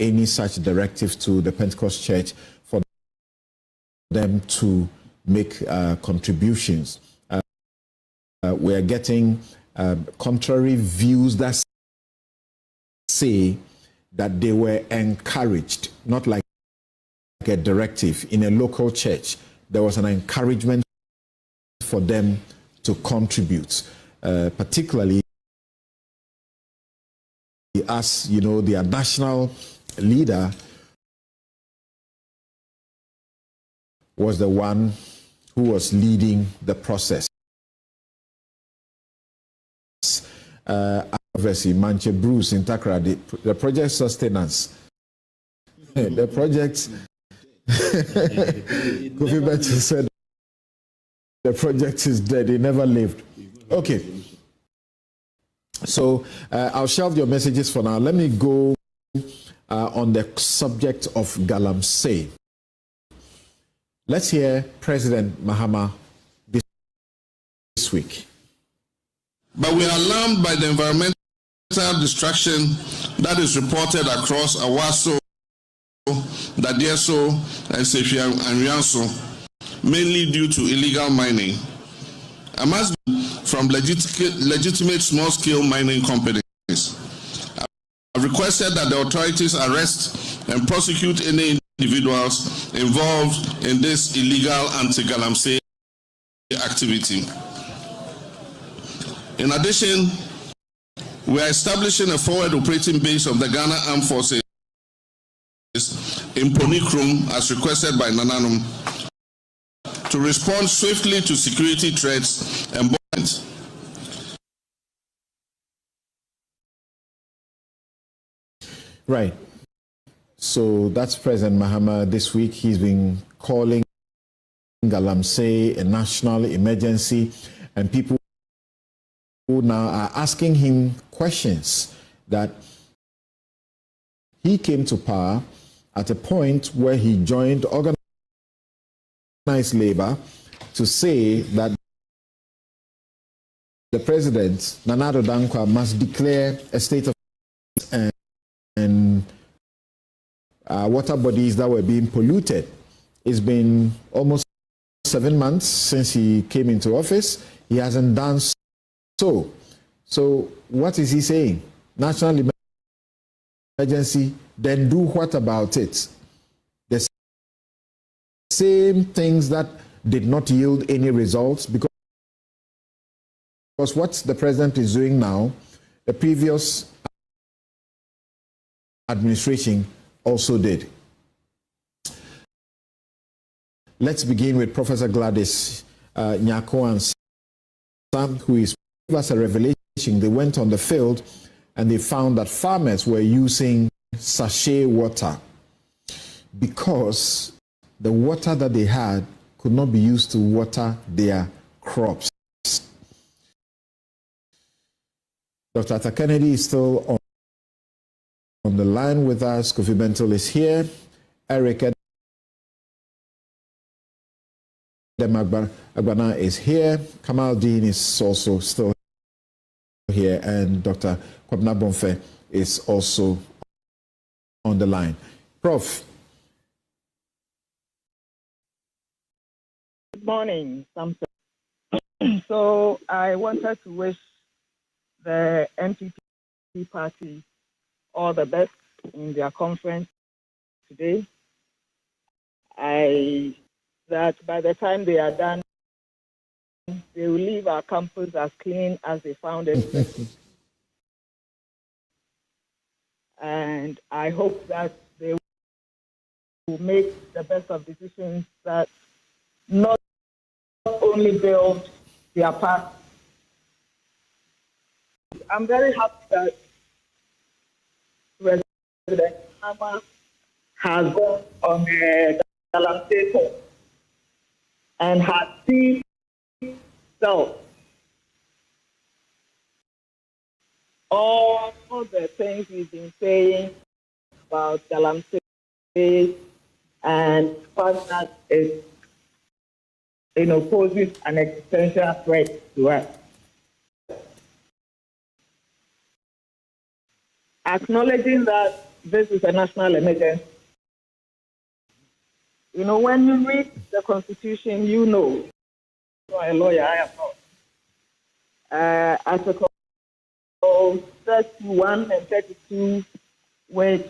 any such directive to the Pentecost Church for them to make contributions. We are getting contrary views that say that they were encouraged, not like a directive. In a local church, there was an encouragement for them to contribute, particularly as you know, their national leader was the one who was leading the process. Obviously, Manche Bruce in Takra, the project sustenance. The project, Kofi Betts said the project is dead, it never lived. Okay. So I'll shelve your messages for now. Let me go on the subject of Galamsey. Let's hear President Mahama this week. But we are alarmed by the environmental destruction that is reported across Awaso, Dadieso, and Sefia and Rianso, mainly due to illegal mining. I must be from legitimate small-scale mining companies. I've requested that the authorities arrest and prosecute any individuals involved in this illegal anti-Galamsey activity. In addition, we are establishing a forward operating base of the Ghana Armed Forces in Ponikrum as requested by Nananum to respond swiftly to security threats and bombings. Right. So that's President Mahama this week. He's been calling Galamsey a national emergency, and people who now are asking him questions that he came to power at a point where he joined organized labor to say that the president, Nana Addo Dankwa, must declare a state of and water bodies that were being polluted. It's been almost 7 months since he came into office. He hasn't done so. So what is he saying? National emergency, then do what about it? The same things that did not yield any results, because what the president is doing now, the previous administration also did. Let's begin with Professor Gladys Nyako and Sam, who is giving us a revelation. They went on the field and they found that farmers were using sachet water because the water that they had could not be used to water their crops. Dr. Atta Kennedy is still on the line with us. Kofi Bentil is here. Eric Agbana is here. Kamal Dean is also still here. And Dr. Kwabena Bonfe is also on the line. Prof. Good morning, Samson. So I wanted to wish the NPP party all the best in their conference today. That by the time they are done, they will leave our campus as clean as they found it. And I hope that they will make the best of decisions that not only build their party. I'm very happy that President Mahama has gone on a Galamsey tour and has seen all the things we've been saying about Galamsey and fact that it poses an existential threat to us. Acknowledging that this is a national emergency. When you read the Constitution, I'm not a lawyer, I am not. Article 31 and 32, which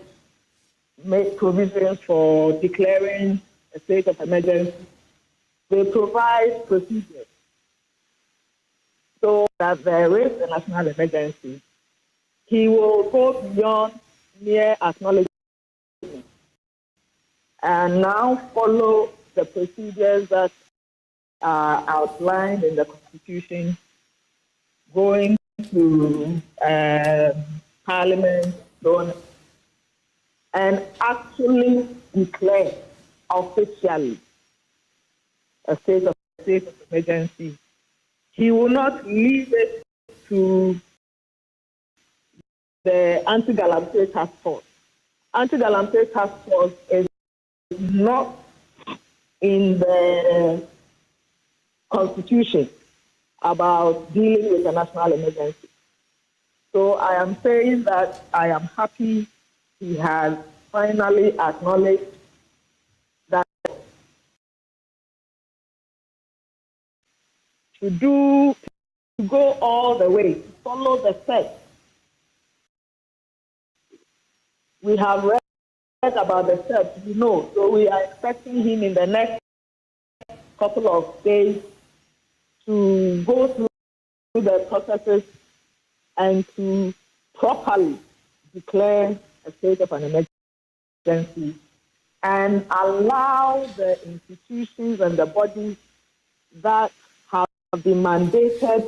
make provisions for declaring a state of emergency, they provide procedures so that there is a national emergency. He will go beyond mere acknowledgement and now follow the procedures that are outlined in the Constitution, going to Parliament, and actually declare officially a state of emergency. He will not leave it to the Anti-Galamsey Task Force. Anti-Galamsey Task Force is not in the Constitution about dealing with a national emergency. So I am saying that I am happy he has finally acknowledged that to go all the way, to follow the steps. We have read about the steps, so we are expecting him in the next couple of days to go through the processes and to properly declare a state of an emergency and allow the institutions and the bodies that have been mandated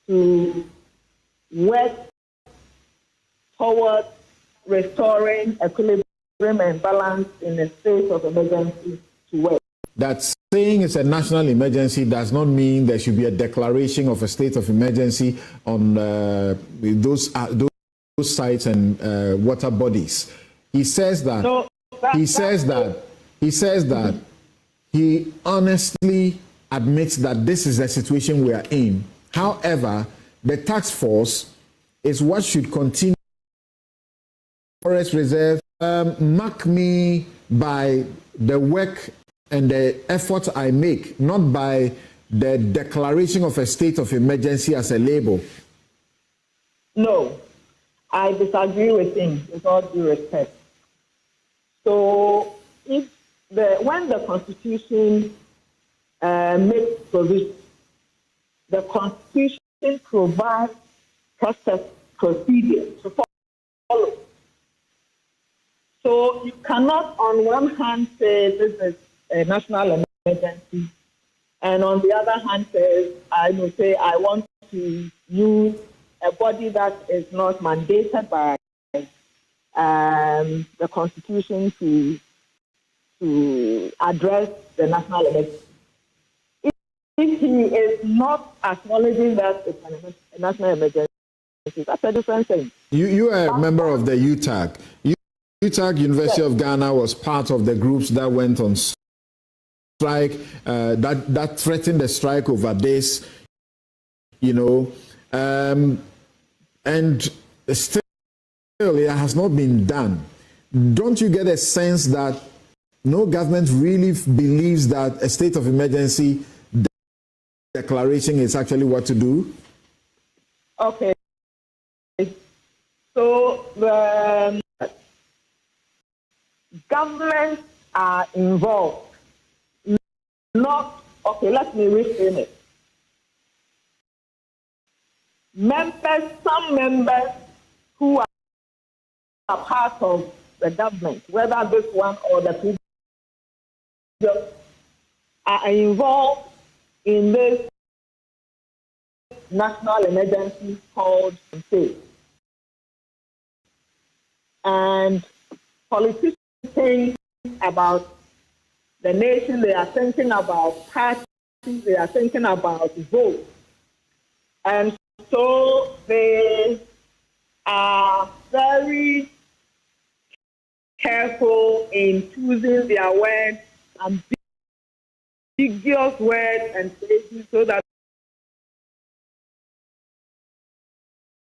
to work towards restoring equilibrium and balance in a state of emergency to work. That saying it's a national emergency does not mean there should be a declaration of a state of emergency on those sites and water bodies. He says that. No, he says that he honestly admits that this is the situation we are in. However, the task force is what should continue. Forest Reserve, mark me by the work and the effort I make, not by the declaration of a state of emergency as a label. No, I disagree with him with all due respect. So, when the Constitution makes provision, the Constitution provides procedures to follow. So you cannot, on one hand, say this is a national emergency, and on the other hand, I want to use a body that is not mandated by the Constitution to address the national emergency. If he is not acknowledging that it's a national emergency, that's a different thing. You are a member of the UTAG. UTAG, University of Ghana, was part of the groups that went on strike, that threatened the strike over this, and still it has not been done. Don't you get a sense that no government really believes that a state of emergency declaration is actually what to do? Okay. So the governments are involved. Let me reframe it. Some members who are part of the government, whether this one or the previous, are involved in this national emergency called state. And politicians think about the nation, they are thinking about parties, they are thinking about votes. And so they are very careful in choosing their words, ambiguous words and phrases, so that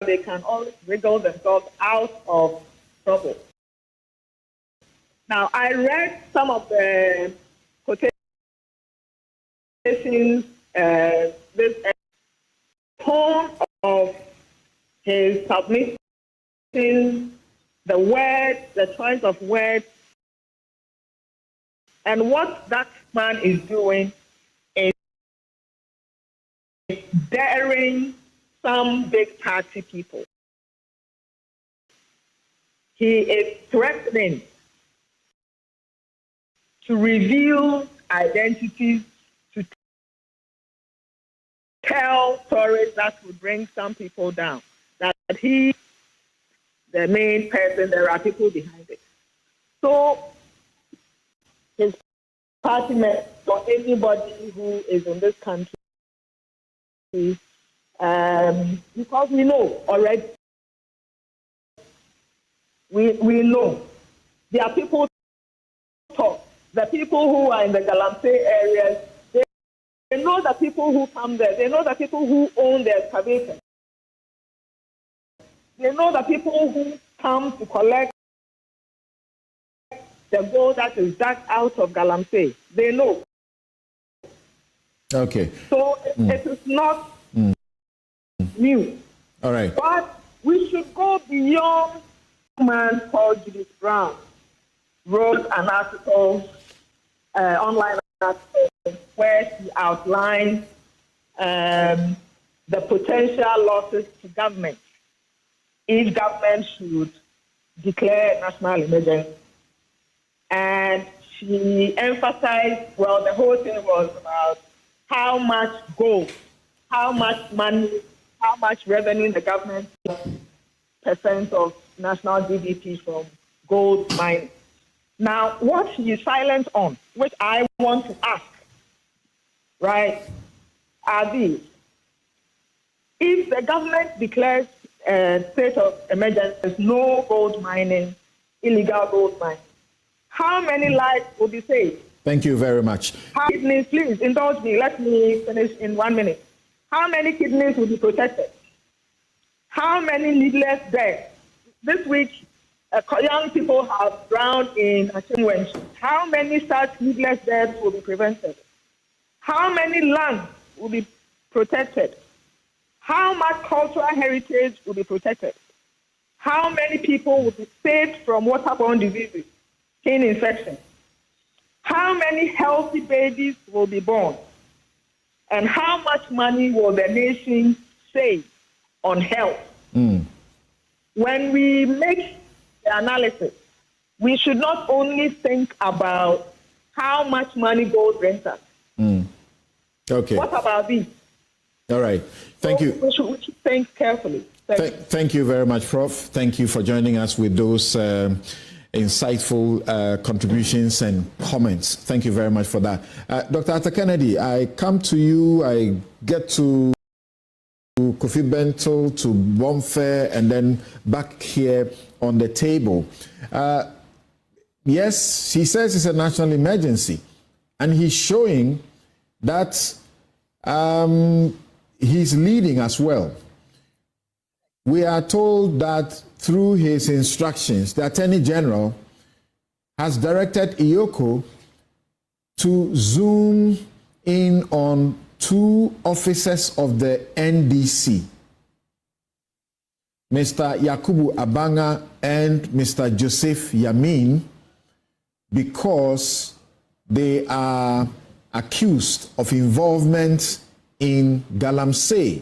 they can always wriggle themselves out of trouble. Now, I read some of the quotations, this tone of his submission, the words, the choice of words, and what that man is doing is daring some big party people. He is threatening to reveal identities, to tell stories that would bring some people down, that he, the main person, there are people behind it. So his party members or anybody who is in this country, because we know already, we know there are people talk. The people who are in the Galamsey areas, they know the people who come there. They know the people who own the excavator. They know the people who come to collect the gold that is dug out of Galamsey. They know. Okay. So it is not new. All right. But we should go beyond. A man called Judith Brown wrote an article, online article, where she outlined the potential losses to government if government should declare national emergency. And she emphasized, well, the whole thing was about how much gold, how much money, how much revenue the government percent of national GDP from gold mining. Now, what she is silent on, which I want to ask, right, are these. If the government declares a state of emergency, no gold mining, illegal gold mining, how many lives will be saved? Thank you very much. Kidneys, please indulge me. Let me finish in 1 minute. How many kidneys will be protected? How many needless deaths? This week, young people have drowned in Achimwenchi. How many such needless deaths will be prevented? How many lands will be protected? How much cultural heritage will be protected? How many people will be saved from waterborne diseases, skin infection? How many healthy babies will be born? And how much money will the nation save on health? When we make the analysis, we should not only think about how much money gold brings us. Okay. What about this? All right. Thank you. We should think carefully. Thank you very much, Prof. Thank you for joining us with those insightful contributions and comments. Thank you very much for that. Dr. Arthur Kennedy, I come to you, I get to Kofi Bento, to Bonfair, and then back here on the table. Yes, he says it's a national emergency, and he's showing that he's leading as well. We are told that through his instructions, the Attorney General has directed Iyoko to zoom in on 2 officers of the NDC, Mr. Yakubu Abanga and Mr. Joseph Yamin, because they are accused of involvement in Galamsey.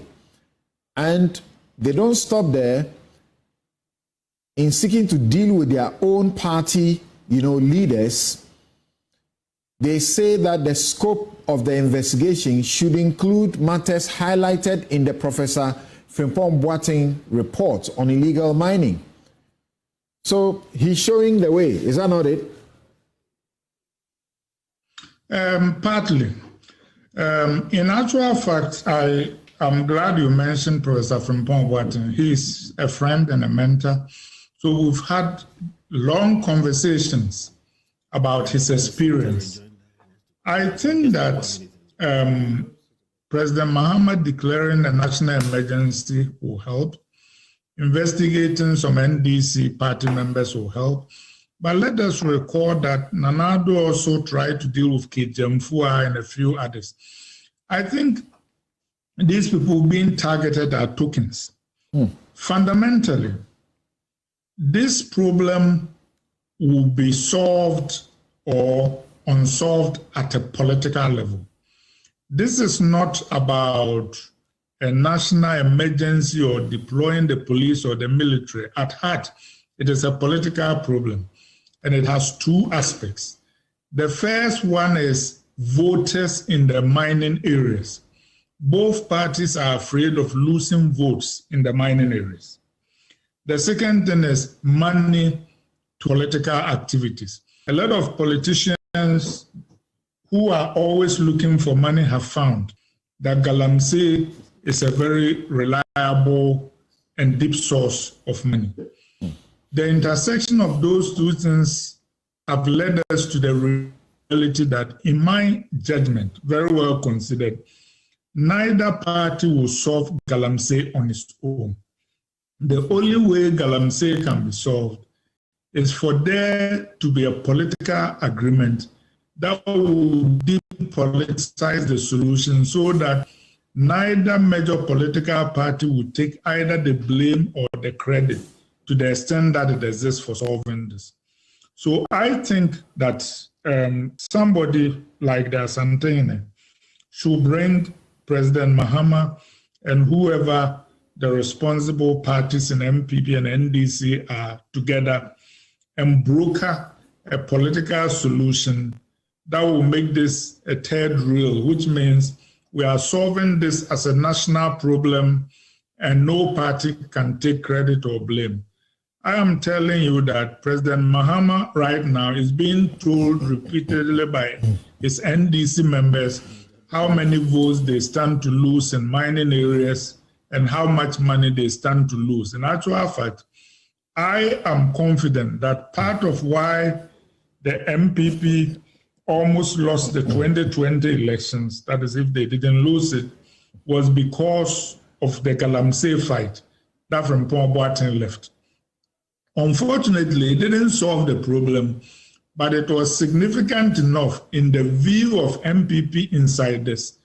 And they don't stop there. In seeking to deal with their own party, leaders, they say that the scope of the investigation should include matters highlighted in the Professor Frimpong Boateng report on illegal mining. So he's showing the way. Is that not it? Partly. In actual fact, I'm glad you mentioned Professor Frimpong Boateng. He's a friend and a mentor. So we've had long conversations about his experience. I think that President Mahama declaring a national emergency will help. Investigating some NDC party members will help. But let us recall that Nana Addo also tried to deal with Kijemfua and a few others. I think these people being targeted are tokens. Fundamentally, this problem will be solved or unsolved at a political level. This is not about a national emergency or deploying the police or the military. At heart, it is a political problem, and it has two aspects. The first one is voters in the mining areas. Both parties are afraid of losing votes in the mining areas. The second thing is money to political activities. A lot of politicians who are always looking for money have found that Galamsey is a very reliable and deep source of money. The intersection of those two things have led us to the reality that, in my judgment, very well considered, neither party will solve Galamsey on its own. The only way Galamsey can be solved is for there to be a political agreement that will depoliticize the solution so that neither major political party will take either the blame or the credit to the extent that it exists for solving this. So I think that somebody like the Asantehene should bring President Mahama and whoever the responsible parties in MPP and NDC are together and broker a political solution that will make this a third rail, which means we are solving this as a national problem and no party can take credit or blame. I am telling you that President Mahama right now is being told repeatedly by his NDC members how many votes they stand to lose in mining areas and how much money they stand to lose. In actual fact, I am confident that part of why the MPP almost lost the 2020 elections, that is if they didn't lose it, was because of the Galamsey fight that Frimpong Boateng left. Unfortunately, it didn't solve the problem, but it was significant enough in the view of MPP insiders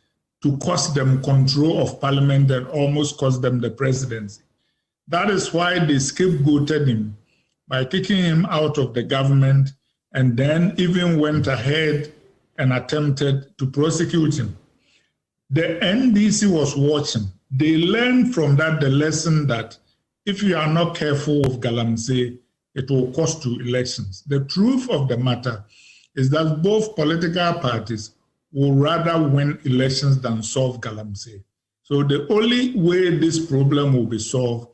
to cost them control of parliament and almost cost them the presidency. That is why they scapegoated him by kicking him out of the government and then even went ahead and attempted to prosecute him. The NDC was watching. They learned from that the lesson that if you are not careful with Galamsey, it will cost you elections. The truth of the matter is that both political parties will rather win elections than solve Galamsey. So the only way this problem will be solved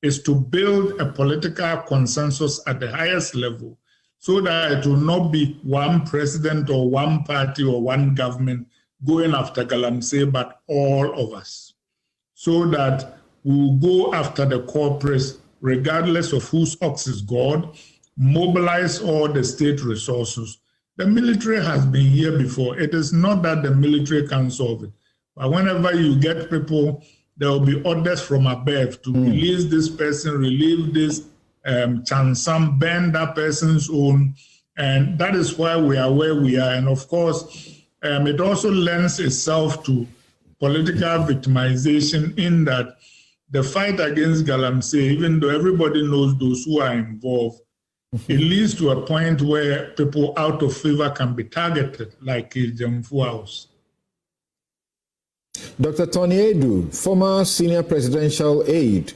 is to build a political consensus at the highest level so that it will not be one president or one party or one government going after Galamsey, but all of us, so that we will go after the corporates regardless of whose ox is God, mobilize all the state resources. The military has been here before. It is not that the military can solve it, but whenever you get people, there will be orders from above to release this person, relieve this chansam, burn that person's own, and that is why we are where we are. And of course, it also lends itself to political victimization in that the fight against Galamsey, even though everybody knows those who are involved, it leads to a point where people out of favor can be targeted, like Kijemfua's. Dr. Tony Edu, former senior presidential aide,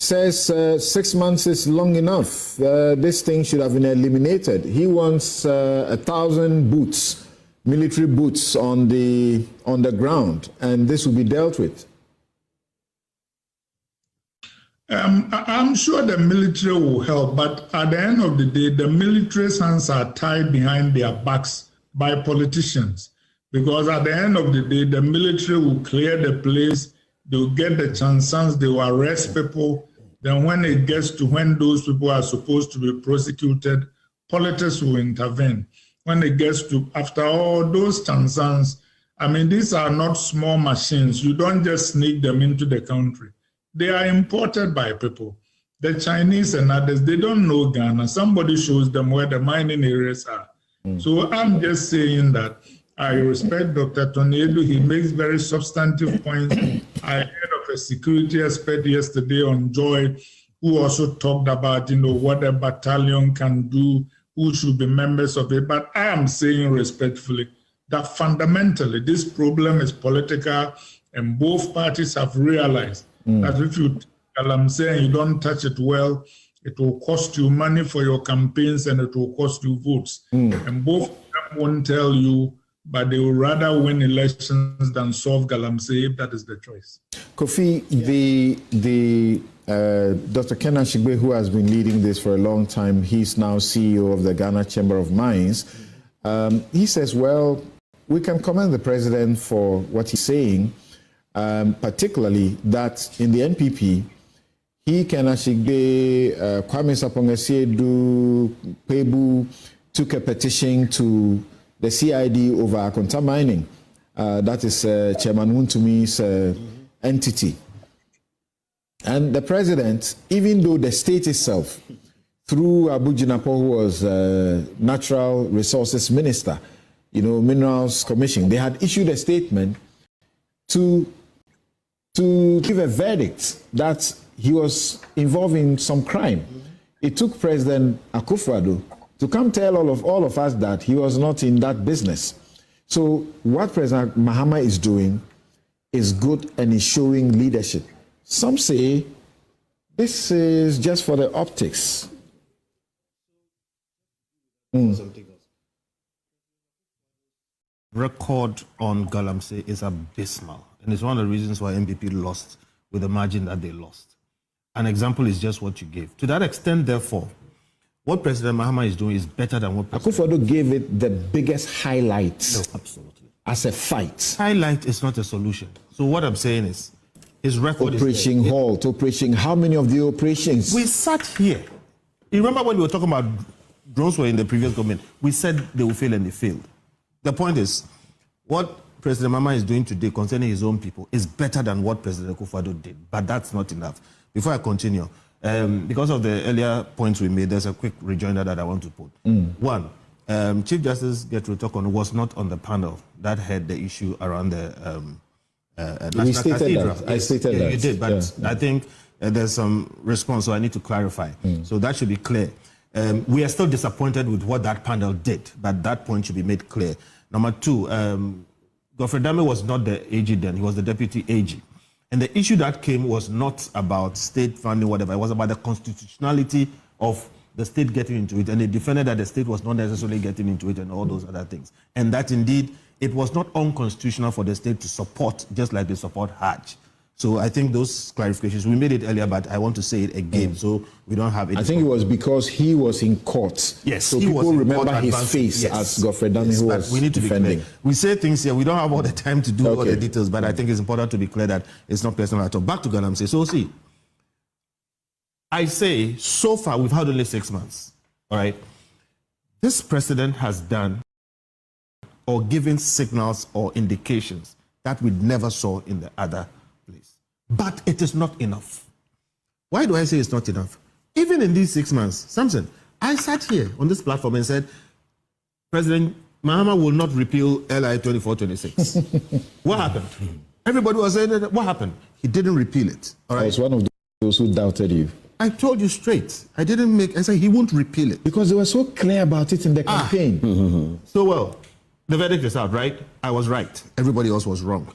says 6 months is long enough. This thing should have been eliminated. He wants 1,000 boots, military boots on the ground, and this will be dealt with. I'm sure the military will help, but at the end of the day, the military's hands are tied behind their backs by politicians. Because at the end of the day, the military will clear the place, they'll get the chances, they will arrest people. Then when it gets to when those people are supposed to be prosecuted, politics will intervene. When it gets to, after all those chances, I mean, these are not small machines. You don't just sneak them into the country. They are imported by people. The Chinese and others, they don't know Ghana. Somebody shows them where the mining areas are. So I'm just saying that I respect Dr. Toniedu. He makes very substantive points. I heard of a security expert yesterday on Joy who also talked about, what a battalion can do, who should be members of it. But I am saying respectfully that fundamentally this problem is political, and both parties have realized that if you, I'm saying, you don't touch it well, it will cost you money for your campaigns and it will cost you votes. And both of them won't tell you, but they will rather win elections than solve Galamsey if that is the choice. Kofi, the Dr. Ken Ashigbe, who has been leading this for a long time, he's now CEO of the Ghana Chamber of Mines. He says, well, we can commend the president for what he's saying, particularly that in the NPP, he, Ken Ashigbe, Kwame Sapong-Essiedu, Pebu, took a petition to the CID over Akonta Mining. That is Chairman Wuntumi's entity. And the president, even though the state itself, through Abu Jinapo, who was Natural Resources Minister, Minerals Commission, they had issued a statement to give a verdict that he was involved in some crime. It took President Akufo-Addo to come tell all of us that he was not in that business. So what President Mahama is doing is good and is showing leadership. Some say this is just for the optics. Record on Galamsey is abysmal, and it's one of the reasons why MPP lost with the margin that they lost. An example is just what you gave. To that extent, therefore, what President Mahama is doing is better than what Akufo-Addo gave it the biggest highlight. No, absolutely. As a fight. Highlight is not a solution. So what I'm saying is, his record Operation Halt, Operation, how many of the operations? We sat here. You remember when we were talking about drones were in the previous government, we said they will fail and they failed. The point is, what President Mahama is doing today concerning his own people is better than what President Akufo-Addo did, but that's not enough. Before I continue, because of the earlier points we made, there's a quick rejoinder that I want to put. One, Chief Justice Gertrude Tokon was not on the panel that had the issue around the National Cathedral. I stated that. You did, but I think there's some response, so I need to clarify. So that should be clear. We are still disappointed with what that panel did, but that point should be made clear. Number two, Godfrey Dame was not the AG then, he was the Deputy AG. And the issue that came was not about state funding, whatever. It was about the constitutionality of the state getting into it. And they defended that the state was not necessarily getting into it and all those other things. And that indeed, it was not unconstitutional for the state to support, just like they support Hajj. So I think those clarifications, we made it earlier, but I want to say it again, so we don't have it. I think it was because he was in court. Yes, so people remember his face as Godfrey Dame, who was we need to defending. Be clear. We say things here, we don't have all the time to do all the details, but I think it's important to be clear that it's not personal at all. Back to Galamsey. So see, I say, so far, we've had only 6 months, all right? This president has done or given signals or indications that we never saw in the other place. But it is not enough. Why do I say it's not enough? Even in these 6 months, Samson, I sat here on this platform and said, President Mahama will not repeal LI 2426. What happened? Everybody was saying, what happened? He didn't repeal it. All right? I was one of those who doubted you. I told you straight. I said he won't repeal it. Because they were so clear about it in the campaign. So well, the verdict is out, right? I was right. Everybody else was wrong.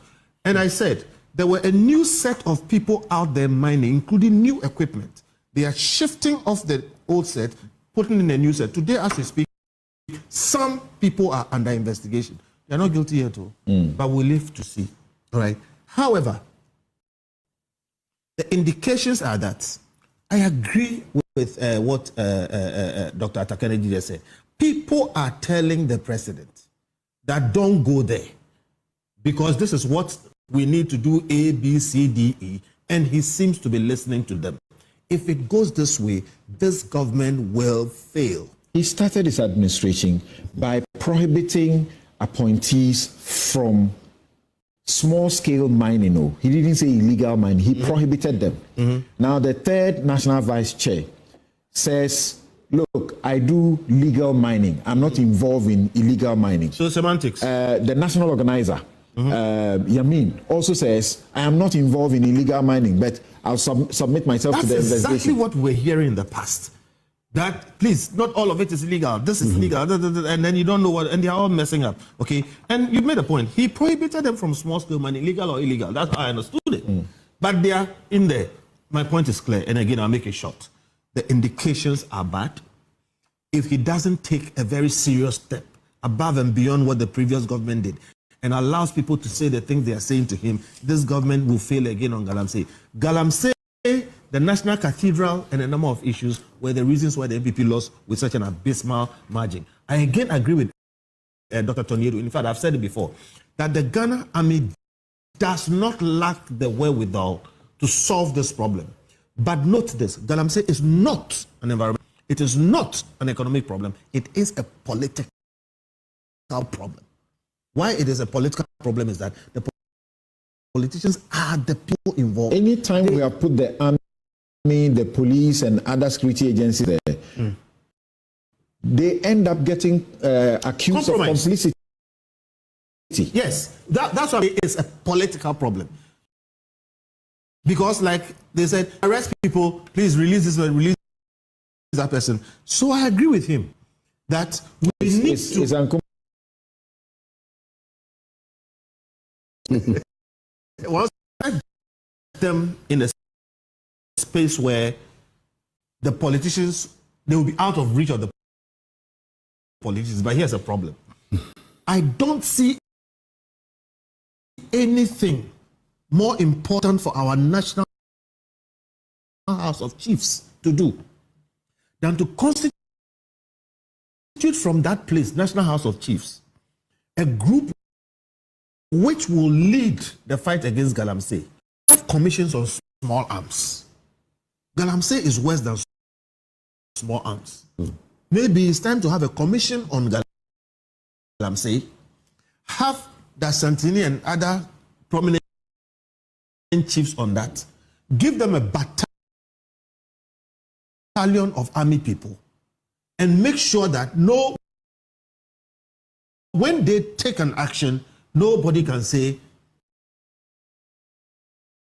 And I said, there were a new set of people out there mining, including new equipment. They are shifting off the old set, putting in a new set. Today, as we speak, some people are under investigation. They're not guilty at all, but we'll live to see. All right. However, the indications are that I agree with what Dr. Atakanegi just said. People are telling the president that don't go there because this is what we need to do, A, B, C, D, E, and he seems to be listening to them. If it goes this way, this government will fail. He started his administration by prohibiting appointees from small-scale mining. No, he didn't say illegal mining. He prohibited them. Now, the third national vice chair says, look, I do legal mining. I'm not involved in illegal mining. So semantics. The national organizer, Yamin, also says, I am not involved in illegal mining, but I'll submit myself to the investigation. That's exactly what we're hearing in the past. That, please, not all of it is legal. This is legal. And then you don't know what, and they're all messing up. Okay? And you made a point. He prohibited them from small-scale mining, legal or illegal. That's how I understood it. But they are in there. My point is clear. And again, I'll make it short. The indications are bad. If he doesn't take a very serious step above and beyond what the previous government did and allows people to say the things they are saying to him, this government will fail again on Galamsey. Galamsey, the National Cathedral, and a number of issues were the reasons why the MPP lost with such an abysmal margin. I again agree with Dr. Toniedo. In fact, I've said it before, that the Ghana Army does not lack the wherewithal to solve this problem. But note this, Galamsey is not an environment. It is not an economic problem. It is a political problem. Why it is a political problem is that the politicians are the people involved. Anytime we have put the army, the police, and other security agencies there, they end up getting accused of complicity. Yes, that's why it's a political problem. Because, like they said, arrest people, please release this one, release that person. So I agree with him that we need to. Once them in a space where the politicians, they will be out of reach of the politicians. But here's a problem. I don't see anything more important for our National House of Chiefs to do than to constitute from that place, National House of Chiefs, a group which will lead the fight against Galamsey. Have commissions on small arms. Galamsey is worse than small arms. Maybe it's time to have a commission on Galamsey, have the Santini and other prominent chiefs on that, give them a battalion of army people, and make sure that when they take an action, nobody can say,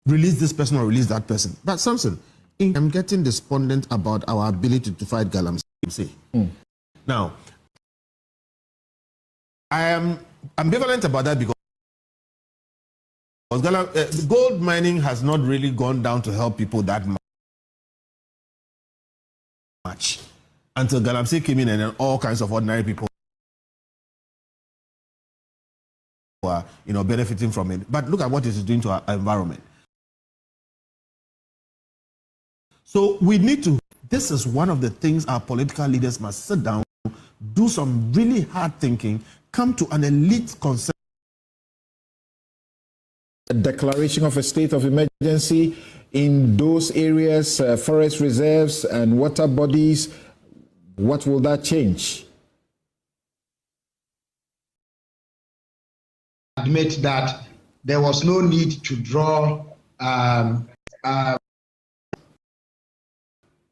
release this person or release that person. But Samson, I'm getting despondent about our ability to fight Galamsey. Now, I am ambivalent about that because gold mining has not really gone down to help people that much until Galamsey came in, and then all kinds of ordinary people are, benefiting from it. But look at what it is doing to our environment. So we need to, this is one of the things our political leaders must sit down, do some really hard thinking, come to an elite consensus. A declaration of a state of emergency in those areas, forest reserves and water bodies, what will that change? Admit that there was no need to draw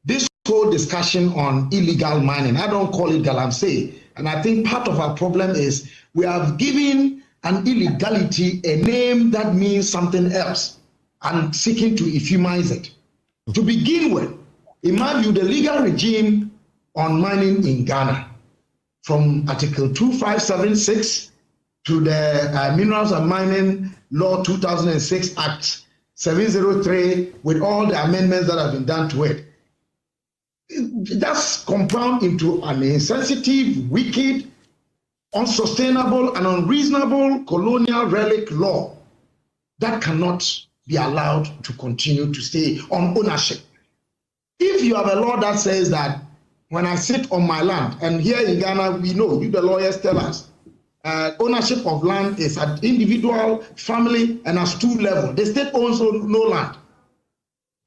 this whole discussion on illegal mining. I don't call it Galamsey. And I think part of our problem is we have given an illegality a name that means something else and seeking to euphemize it. To begin with, in my view, the legal regime on mining in Ghana from Article 2576 to the Minerals and Mining Law 2006 Act 703 with all the amendments that have been done to it. That's compound into an insensitive, wicked, unsustainable, and unreasonable colonial relic law that cannot be allowed to continue to stay on ownership. If you have a law that says that when I sit on my land, and here in Ghana, we know, you the lawyers tell us, ownership of land is at individual, family, and at two level. The state owns no land.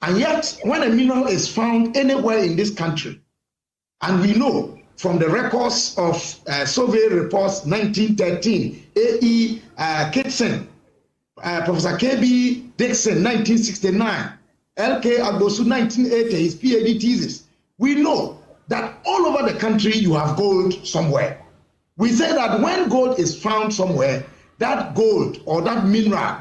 And yet, when a mineral is found anywhere in this country, and we know from the records of survey reports 1913, A.E. Kitson, Professor K.B. Dixon, 1969, L.K. Agbosu, 1980, his PhD thesis, we know that all over the country you have gold somewhere. We say that when gold is found somewhere, that gold or that mineral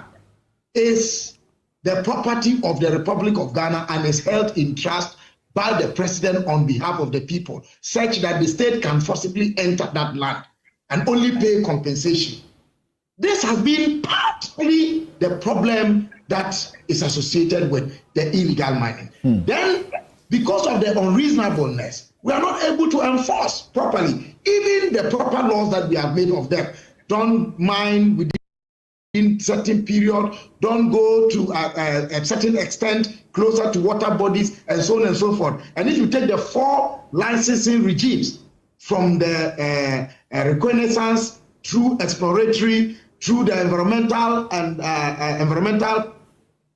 is the property of the Republic of Ghana and is held in trust by the president on behalf of the people, such that the state can forcibly enter that land and only pay compensation. This has been partly the problem that is associated with the illegal mining. Then, because of the unreasonableness, we are not able to enforce properly even the proper laws that we have made of them. Don't mine within certain period, don't go to a certain extent closer to water bodies, and so on and so forth. And if you take the 4 licensing regimes from the reconnaissance through exploratory, through the environmental and environmental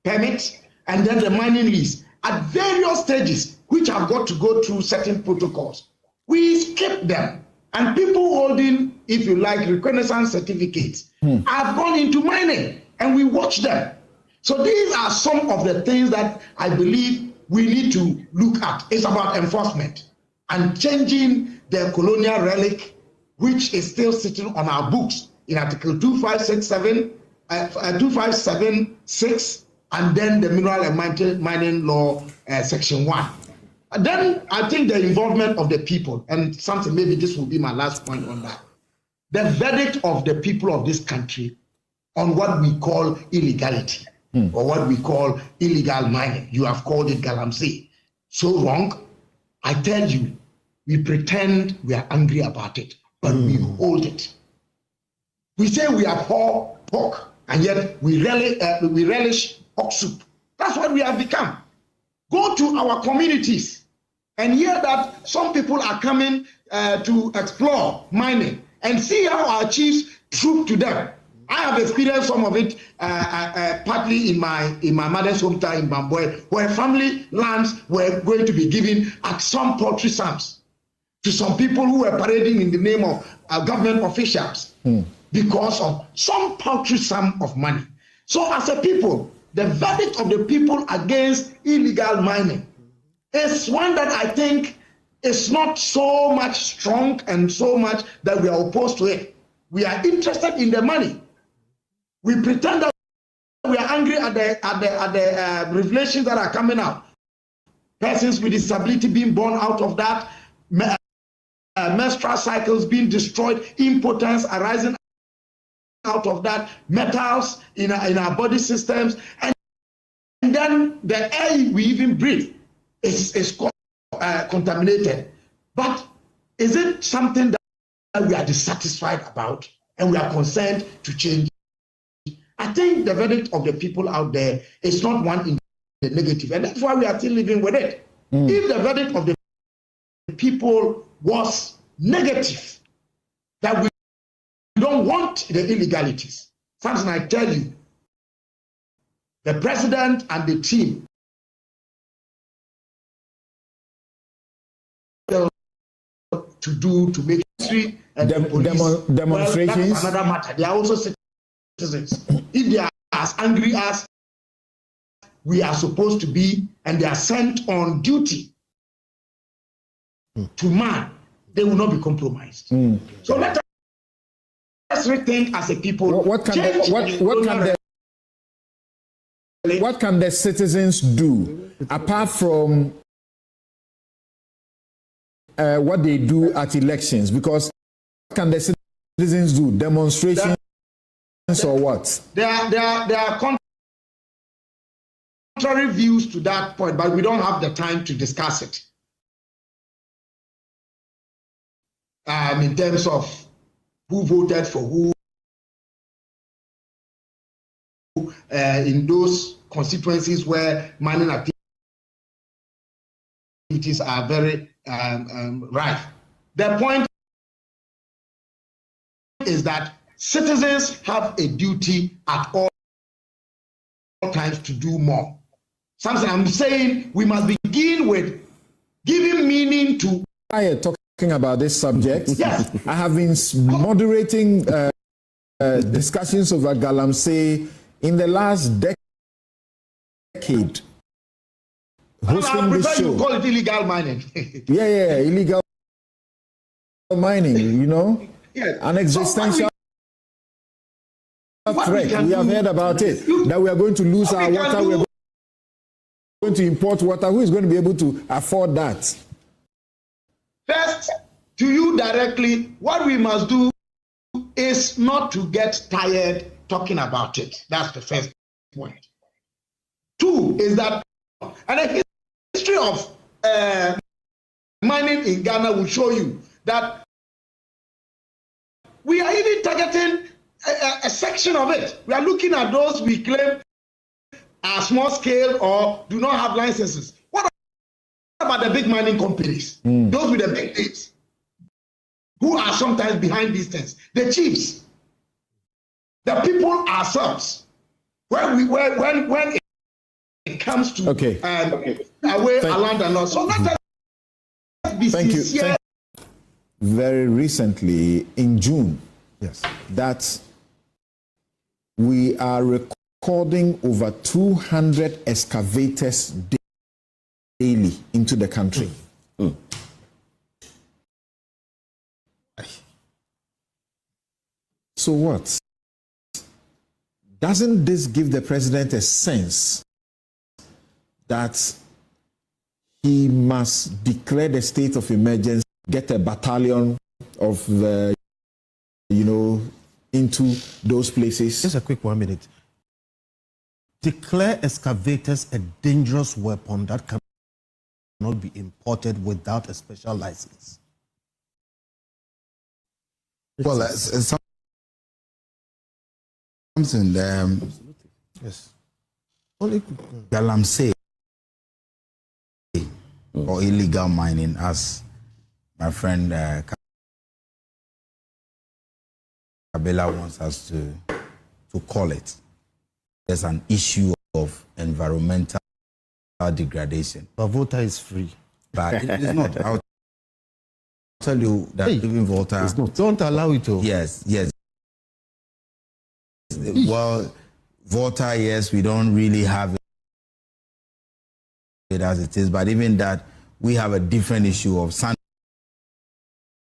permits, and then the mining lease at various stages, which have got to go through certain protocols, we skip them. And people holding, if you like, reconnaissance certificates have gone into mining, and we watch them. So these are some of the things that I believe we need to look at. It's about enforcement and changing the colonial relic, which is still sitting on our books in Article 2576, and then the Mineral and Mining Law, Section 1. And then I think the involvement of the people, and something, maybe this will be my last point on that. The verdict of the people of this country on what we call illegality, or what we call illegal mining. You have called it galamsey. So wrong. I tell you, we pretend we are angry about it, but we hold it. We say we abhor pork, and yet we relish pork soup. That's what we have become. Go to our communities and hear that some people are coming to explore mining, and see how our chiefs troop to them. I have experienced some of it partly in my mother's hometown in Bamboy, where family lands were going to be given at some paltry sums to some people who were parading in the name of government officials because of some paltry sum of money. So as a people, the verdict of the people against illegal mining is one that I think is not so much strong and so much that we are opposed to it. We are interested in the money. We pretend that we are angry at the revelations that are coming out. Persons with disability being born out of that, menstrual cycles being destroyed, impotence arising out of that, metals in our body systems, and then the air we even breathe is contaminated. But is it something that we are dissatisfied about and we are concerned to change? I think the verdict of the people out there is not one in the negative, and that's why we are still living with it. If the verdict of the people was negative, that we don't want the illegalities, something I tell you, the president and the team to do to make history and demonstrations. Well, that's another matter. They are also citizens. If they are as angry as we are supposed to be, and they are sent on duty to man, they will not be compromised. So let us rethink as a people. What can the citizens do apart from what they do at elections? Because what can the citizens do? Demonstrations. or what? There are contrary views to that point, but we don't have the time to discuss it. In terms of who voted for who in those constituencies where mining activities are very rife. The point is that citizens have a duty at all times to do more. Something I'm saying we must begin with giving meaning to. Talking about this subject, yes. I have been moderating discussions over Galamsey in the last decade. I prefer you call it illegal mining. yeah, illegal mining, you know, yes. An existential threat. We have heard about it, that we are going to lose our water, we are going to import water. Who is going to be able to afford that? First, to you directly, what we must do is not to get tired talking about it. That's the first point. Two is that, and the history of mining in Ghana will show you that we are even targeting a section of it. We are looking at those we claim are small scale or do not have licenses. What about the big mining companies? Those with the big names, who are sometimes behind these things? The chiefs, the people ourselves. When it comes to away around the law. So let us be sincere. Very recently, in June, yes, that we are recording over 200 excavators daily into the country. So what? Doesn't this give the president a sense that he must declare the state of emergency, get a battalion of the, into those places? Just a quick 1 minute. Declare excavators a dangerous weapon that cannot be imported without a special license. Well, something. Yes. Galamsey or illegal mining, as my friend Kabila wants us to call it. There's an issue of environmental degradation. But water is free. But it is not. I'll tell you that even water. It's not. Don't allow it to. Yes. Well, water, yes, we don't really have it as it is, but even that, we have a different issue of sand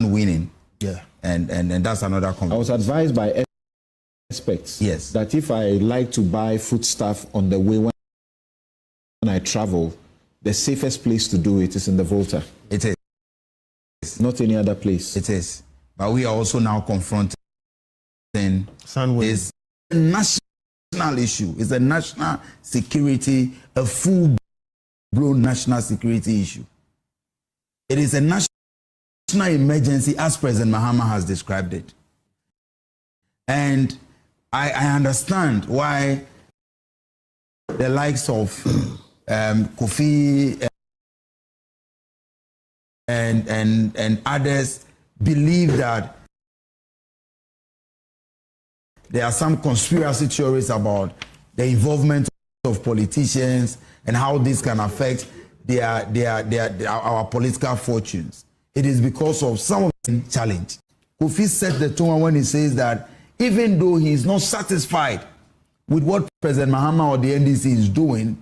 winning. Yeah. And that's another conversation. I was advised by experts that if I like to buy foodstuff on the way when I travel, the safest place to do it is in the Volta. It is. Not any other place. It is. But we are also now confronting this national issue. It's a national security, a full-blown national security issue. It is a national emergency, as President Mahama has described it. And I understand why the likes of Kofi and others believe that there are some conspiracy theories about the involvement of politicians and how this can affect our political fortunes. It is because of some of the challenge. Kofi set the tone when he says that even though he is not satisfied with what President Mahama or the NDC is doing,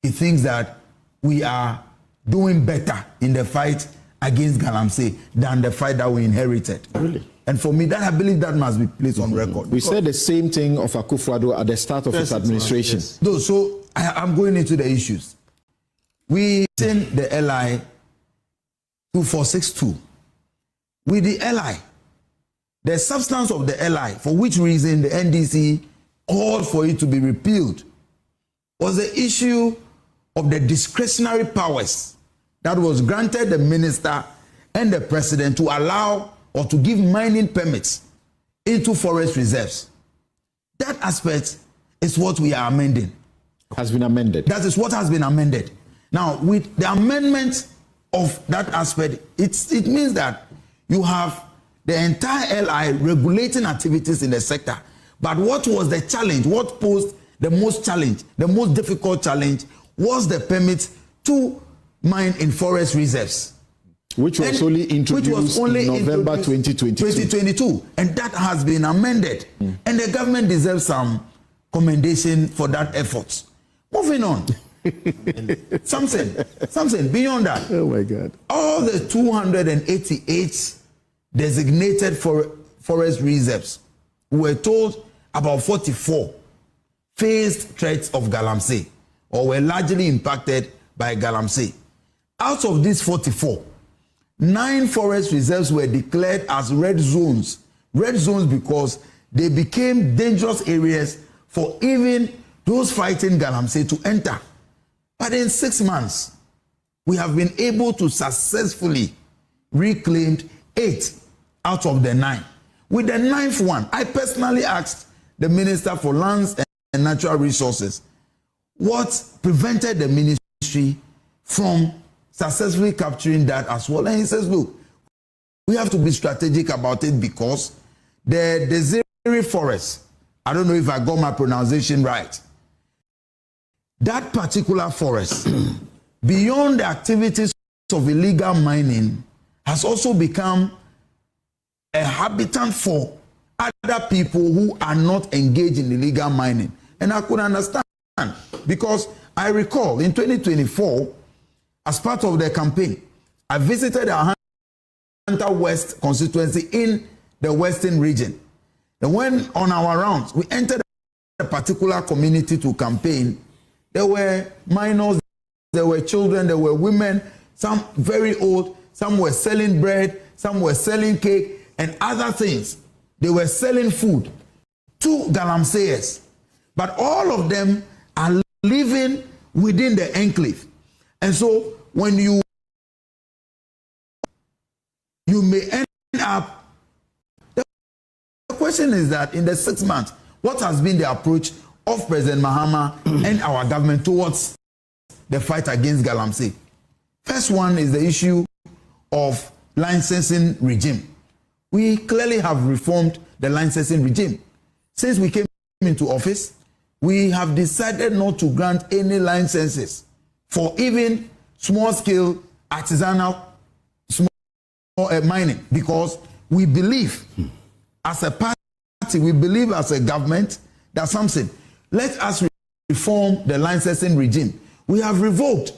he thinks that we are doing better in the fight against Galamsey than the fight that we inherited. Really? And for me, I believe that must be placed on record. We said the same thing of Akufo-Addo at the start of his administration. Yes. So I'm going into the issues. We sent the LI 2462. With the LI, the substance of the LI, for which reason the NDC called for it to be repealed, was the issue of the discretionary powers that was granted the minister and the president to allow or to give mining permits into forest reserves. That aspect is what we are amending. Has been amended. That is what has been amended. Now, with the amendment of that aspect, it means that you have the entire LI regulating activities in the sector. But what was the challenge? What posed the most challenge, the most difficult challenge, was the permit to mine in forest reserves. Which was only introduced in November 2022. And that has been amended. And the government deserves some commendation for that effort. Moving on. something beyond that. Oh my God. All the 288 designated forest reserves, we were told about 44 faced threats of galamsey or were largely impacted by galamsey. Out of these 44, 9 forest reserves were declared as red zones. Red zones because they became dangerous areas for even those fighting galamsey to enter. But in 6 months, we have been able to successfully reclaim 8 out of the 9. With the 9th one, I personally asked the Minister for Lands and Natural Resources what prevented the ministry from successfully capturing that as well. And he says, look, we have to be strategic about it because the Desiree Forest, I don't know if I got my pronunciation right, that particular forest, beyond the activities of illegal mining, has also become a habitat for other people who are not engaged in illegal mining. And I could understand because I recall in 2024, as part of the campaign, I visited our Hunter West constituency in the Western region. And when on our rounds, we entered a particular community to campaign, there were minors, there were children, there were women, some very old, some were selling bread, some were selling cake and other things. They were selling food to galamseyers. But all of them are living within the enclave. And so when you may end up, the question is that in the 6 months, what has been the approach of President Mahama and our government towards the fight against galamsey? First one is the issue of licensing regime. We clearly have reformed the licensing regime. Since we came into office, we have decided not to grant any licenses for even small-scale artisanal mining because we believe as a party, we believe as a government that something. Let us reform the licensing regime. We have revoked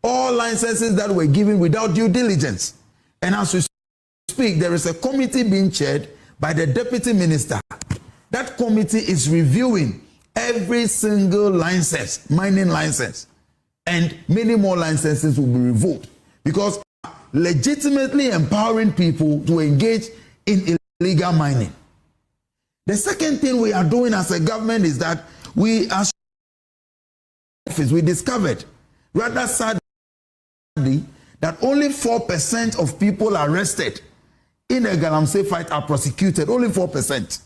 all licenses that were given without due diligence. And as we speak, there is a committee being chaired by the deputy minister. That committee is reviewing every single license, mining license, and many more licenses will be revoked because legitimately empowering people to engage in illegal mining. The second thing we are doing as a government is that we discovered, rather sadly, that only 4% of people arrested in a galamsey fight are prosecuted, only 4%.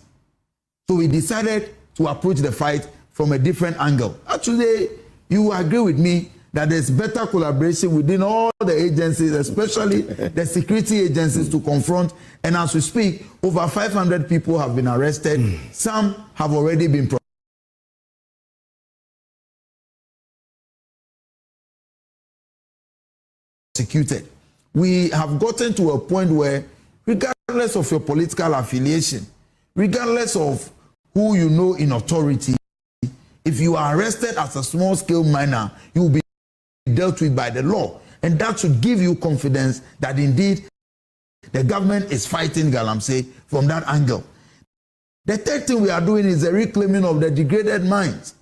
So we decided to approach the fight from a different angle. Actually, you agree with me that there's better collaboration within all the agencies, especially the security agencies, to confront. And as we speak, over 500 people have been arrested. Some have already been prosecuted. We have gotten to a point where, regardless of your political affiliation, regardless of who you know in authority, if you are arrested as a small-scale miner, you will be dealt with by the law. And that should give you confidence that indeed the government is fighting galamsey from that angle. The third thing we are doing is the reclaiming of the degraded mines,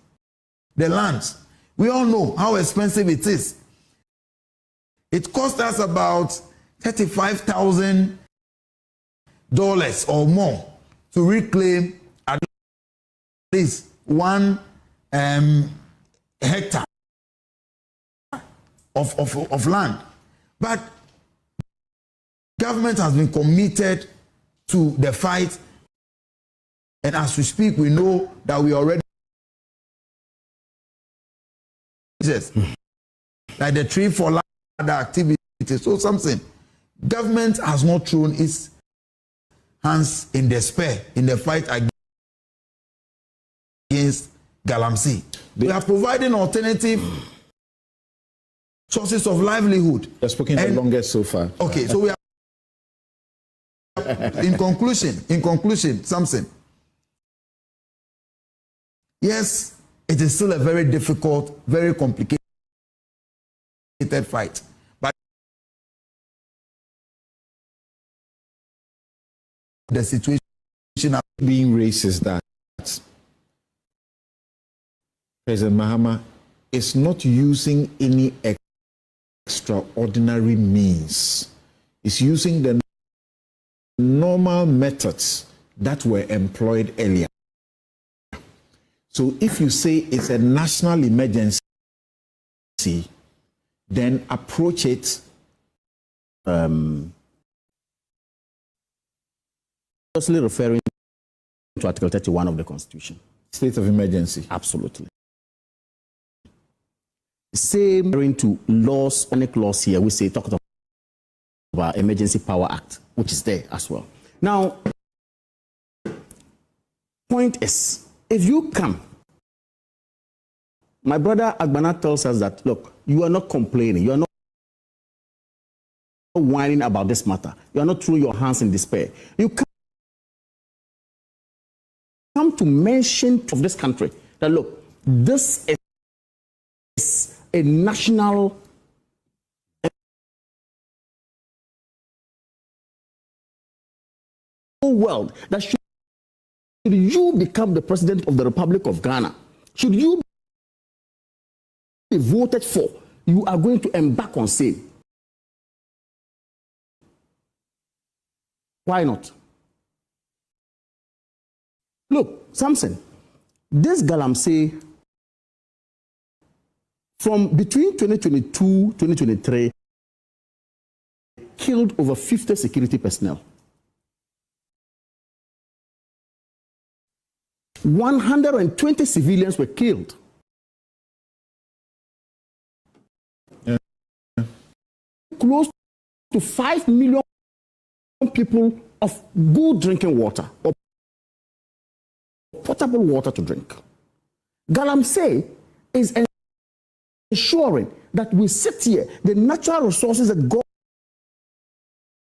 the lands. We all know how expensive it is. It cost us about $35,000 or more to reclaim at least 1 hectare of land. But government has been committed to the fight, and as we speak, we know that we already like the Tree for Land activity. So something, government has not thrown its hands in despair in the fight against Galamsey. We are providing alternative sources of livelihood. You're speaking the longest so far. Okay, so we are in conclusion, something. Yes, it is still a very difficult, very complicated fight. But the situation being raised is that President Mahama is not using any extraordinary means. He's using the normal methods that were employed earlier. So if you say it's a national emergency, then approach it Firstly, referring to Article 31 of the Constitution. State of emergency. Absolutely. Same referring to laws, onic laws here, we say talk about Emergency Power Act, which is there as well. Now, point is, if you come, my brother Agbana tells us that, look, you are not complaining, you are not whining about this matter, you are not throwing your hands in despair. You come to mention of this country that, look, this is a national world, that should you become the president of the Republic of Ghana, should you be voted for, you are going to embark on same. Why not? Look, Samson, this Galamsey, from between 2022 2023, killed over 50 security personnel. 120 civilians were killed. Close to 5 million people of good drinking water, or potable water to drink. Galamsey is ensuring that we sit here, the natural resources that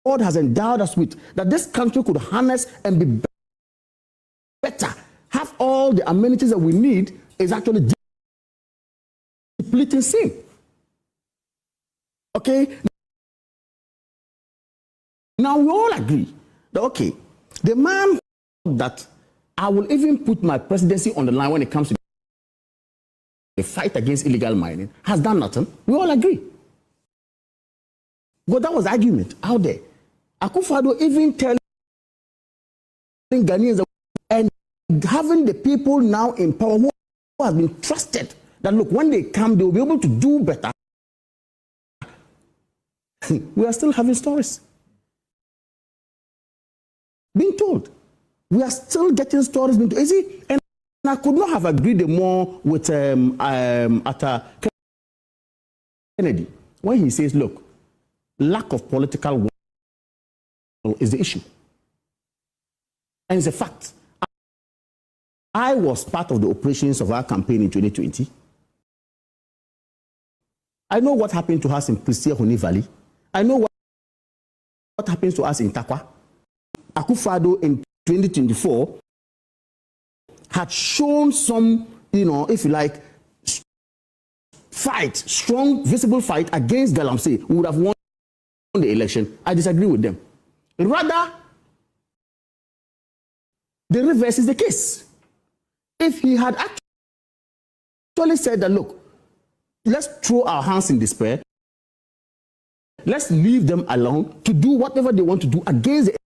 God has endowed us with, that this country could harness and be better, have all the amenities that we need, is actually depleting sin. Okay? Now we all agree that, okay, the man that I will even put my presidency on the line when it comes to the fight against illegal mining has done nothing. We all agree. But that was argument out there. Akufo-Addo even telling Ghanaians that, and having the people now in power who have been trusted that, look, when they come, they will be able to do better. We are still having stories being told. We are still getting stories being told. You see, and I could not have agreed more with Kennedy when he says, look, lack of political will is the issue. And it's a fact. I was part of the operations of our campaign in 2020. I know what happened to us in Pristia-Honi Valley. I know what happens to us in Takwa. Akufo-Addo in 2024 had shown some, if you like, fight, strong, visible fight against Galamsey, who would have won the election. I disagree with them. Rather, the reverse is the case. If he had actually said that, look, let's throw our hands in despair, let's leave them alone to do whatever they want to do against the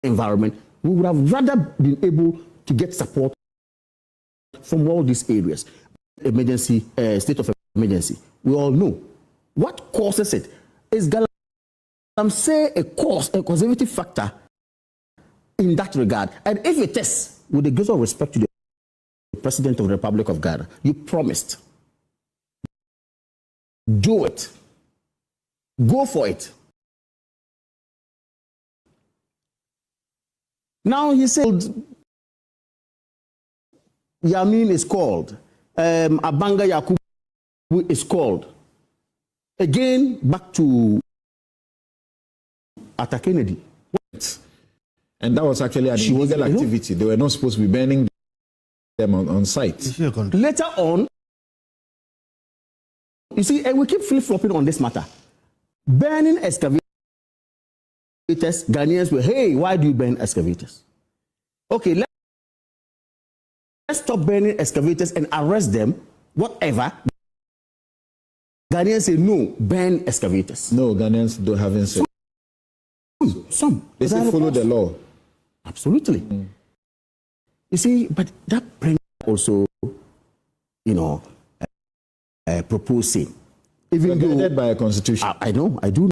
environment, we would have rather been able to get support from all these areas. Emergency, state of emergency. We all know what causes it. Is say a conservative factor in that regard? And if it is, with the greatest respect to the President of the Republic of Ghana, you promised. Do it. Go for it. Now he said, Yamin is called. Abanga Yakubu is called. Again, back to Atta Kennedy. What? And that was actually an illegal activity. They were not supposed to be burning them on site. Later on, you see, and we keep flip-flopping on this matter. Burning excavators, Ghanaians were, hey, why do you burn excavators? Okay, let's stop burning excavators and arrest them, whatever. Ghanaians say, no, burn excavators. No, Ghanaians haven't said. Some. They say follow the law. Absolutely. You see, but that brings also, proposing. Even guided by a constitution. I know, I do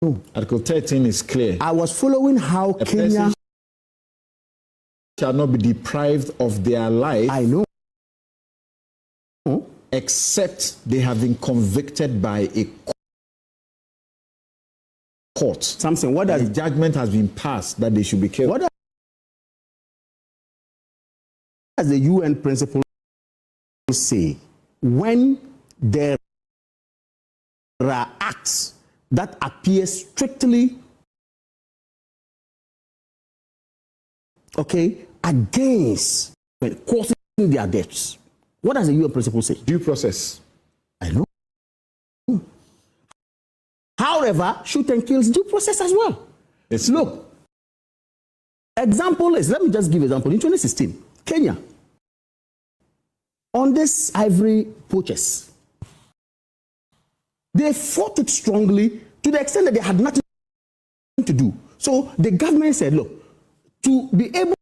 know. Article 13 is clear. I was following how Kenya shall not be deprived of their life. I know. Except they have been convicted by a court. Something. What does judgment has been passed that they should be killed? What does the UN principle say? When there are acts that appear strictly against causing their deaths. What does the UN principle say? Due process. I know. However, shoot and kill is due process as well. Yes. Look, example is, let me just give example. In 2016, Kenya, on this ivory poachers, they fought it strongly to the extent that they had nothing to do. So the government said, look, to be able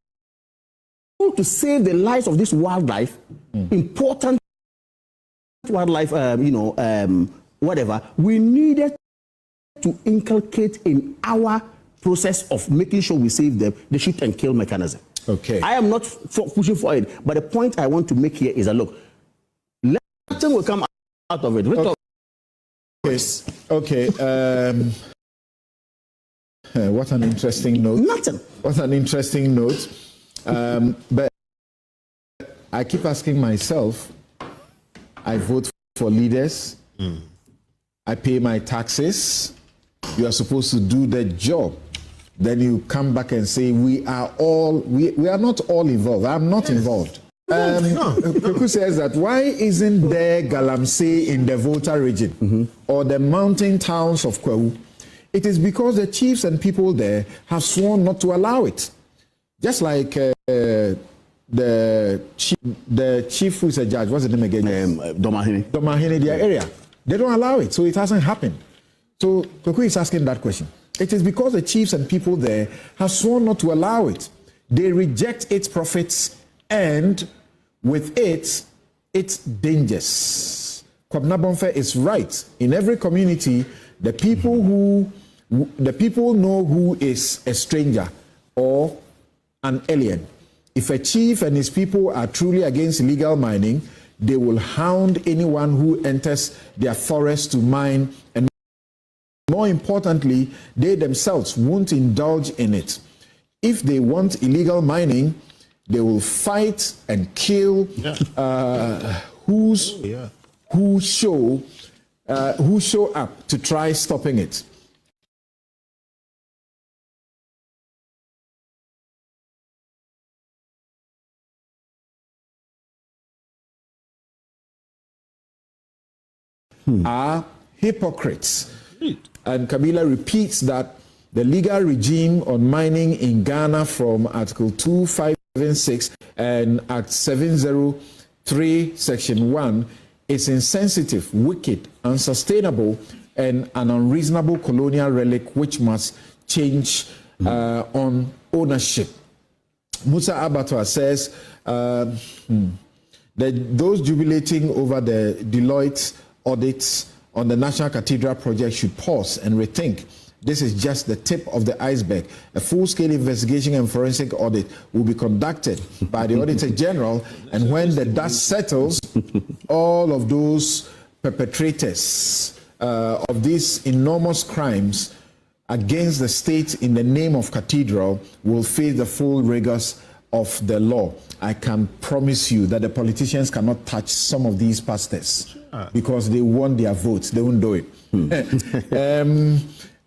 to save the lives of this wildlife, important wildlife, whatever, we needed to inculcate in our process of making sure we save them the shoot and kill mechanism. Okay. I am not pushing for it, but the point I want to make here is that, look, nothing will come out of it. Yes. Okay. What an interesting note. Nothing. What an interesting note. But I keep asking myself, I vote for leaders. I pay my taxes. You are supposed to do the job. Then you come back and say, we are not all involved. I'm not involved. Kuku says that why isn't there Galamsey in the Volta region or the mountain towns of Kwahu? It is because the chiefs and people there have sworn not to allow it. Just like the chief who is a judge, what's the name again? Domahini, their area. They don't allow it, so it hasn't happened. So Kuku is asking that question. It is because the chiefs and people there have sworn not to allow it. They reject its profits and with it, its dangers. Kwabena Bonfe is right. In every community, the people know who is a stranger or an alien. If a chief and his people are truly against illegal mining, they will hound anyone who enters their forest to mine, and more importantly, they themselves won't indulge in it. If they want illegal mining, they will fight and kill who show up to try stopping it. Are hypocrites. And Kabila repeats that the legal regime on mining in Ghana from Article 256 and Act 703, Section 1 is insensitive, wicked, unsustainable, and an unreasonable colonial relic which must change on ownership. Musa Abattoir says that those jubilating over the Deloitte audits on the National Cathedral project should pause and rethink. This is just the tip of the iceberg. A full-scale investigation and forensic audit will be conducted by the Auditor General, and when the dust settles, all of those perpetrators of these enormous crimes against the state in the name of cathedral will face the full rigors of the law. I can promise you that the politicians cannot touch some of these pastors because they want their votes. They won't do it.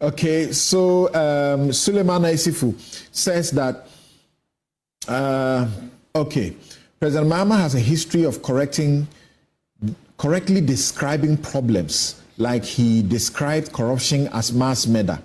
Okay, so Suleiman Isifu says that, President Mahama has a history of correctly describing problems, like he described corruption as mass murder.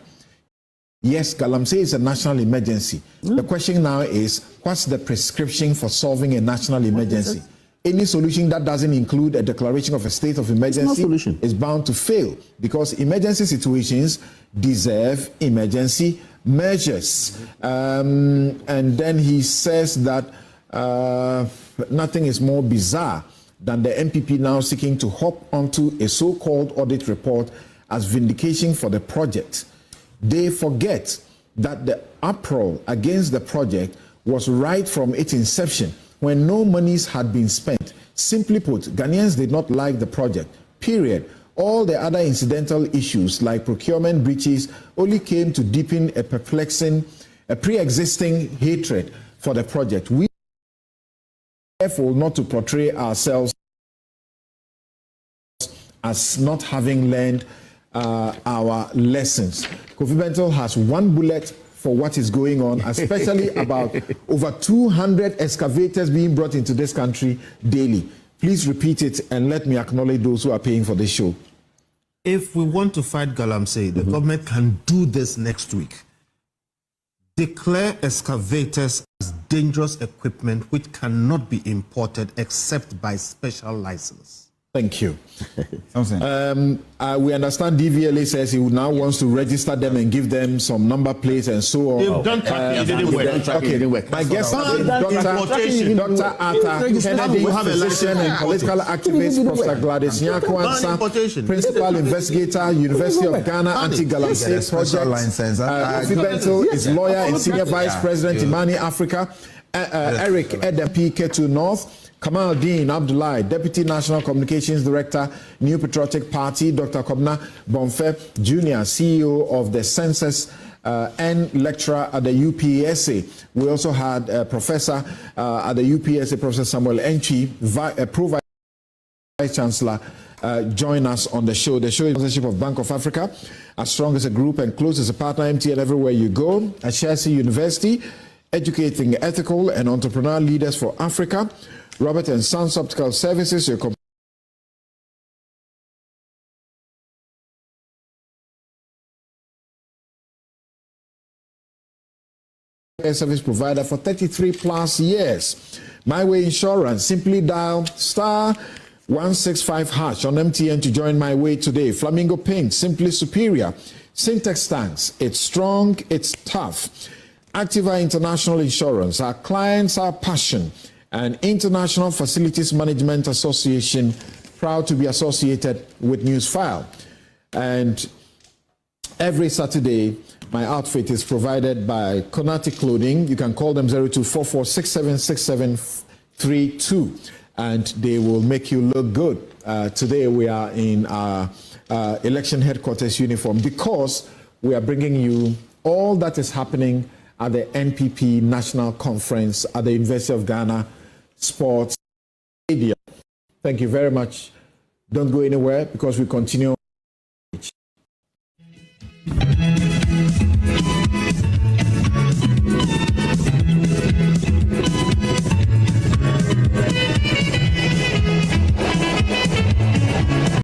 Yes, Galamsey is a national emergency. The question now is, what's the prescription for solving a national emergency? Any solution that doesn't include a declaration of a state of emergency is bound to fail, because emergency situations deserve emergency measures. And then he says that nothing is more bizarre than the MPP now seeking to hop onto a so-called audit report as vindication for the project. They forget that the uproar against the project was right from its inception, when no monies had been spent. Simply put, Ghanaians did not like the project, period. All the other incidental issues like procurement breaches only came to deepen a pre-existing hatred for the project. We are careful not to portray ourselves as not having learned our lessons. Kofi Bentel has one bullet for what is going on, especially about over 200 excavators being brought into this country daily. Please repeat it and let me acknowledge those who are paying for this show. If we want to fight Galamsey, the government can do this next week. Declare excavators as dangerous equipment which cannot be imported except by special license. Thank you. We understand DVLA says he now wants to register them and give them some number plates and so on. They've done tracking, it didn't work. Okay, didn't work. My guest is Dr. Arthur Kennedy, physician and political activist, Professor Gladys Nyakwansa, principal investigator, University of Ghana Anti-Galamsey Project. Kofi Bentel is lawyer and senior vice president, Imani Africa. Eric Edempi, Ketu North. Kamal Dean Abdullahi, Deputy National Communications Director, New Patriotic Party. Dr. Kobna Bonfe Jr., CEO of the Census and lecturer at the UPSA. We also had a professor at the UPSA, Professor Samuel Enchi, Pro-Vice Chancellor, join us on the show. The show is sponsorship of Bank of Africa, as strong as a group and close as a partner, MTN everywhere you go. At Chelsea University, educating ethical and entrepreneurial leaders for Africa. Robert and Sons Optical Services, your service provider for 33 plus years. My Way Insurance, simply dial *165# on MTN to join My Way today. Flamingo Paint, simply superior. Syntex Tanks, it's strong, it's tough. Activa International Insurance, our clients, our passion. And International Facilities Management Association, proud to be associated with Newsfile. And every Saturday, my outfit is provided by Konati Clothing. You can call them 0244676732, and they will make you look good. Today, we are in our election headquarters uniform because we are bringing you all that is happening at the NPP National Conference at the University of Ghana Sports Stadium. Thank you very much. Don't go anywhere because we continue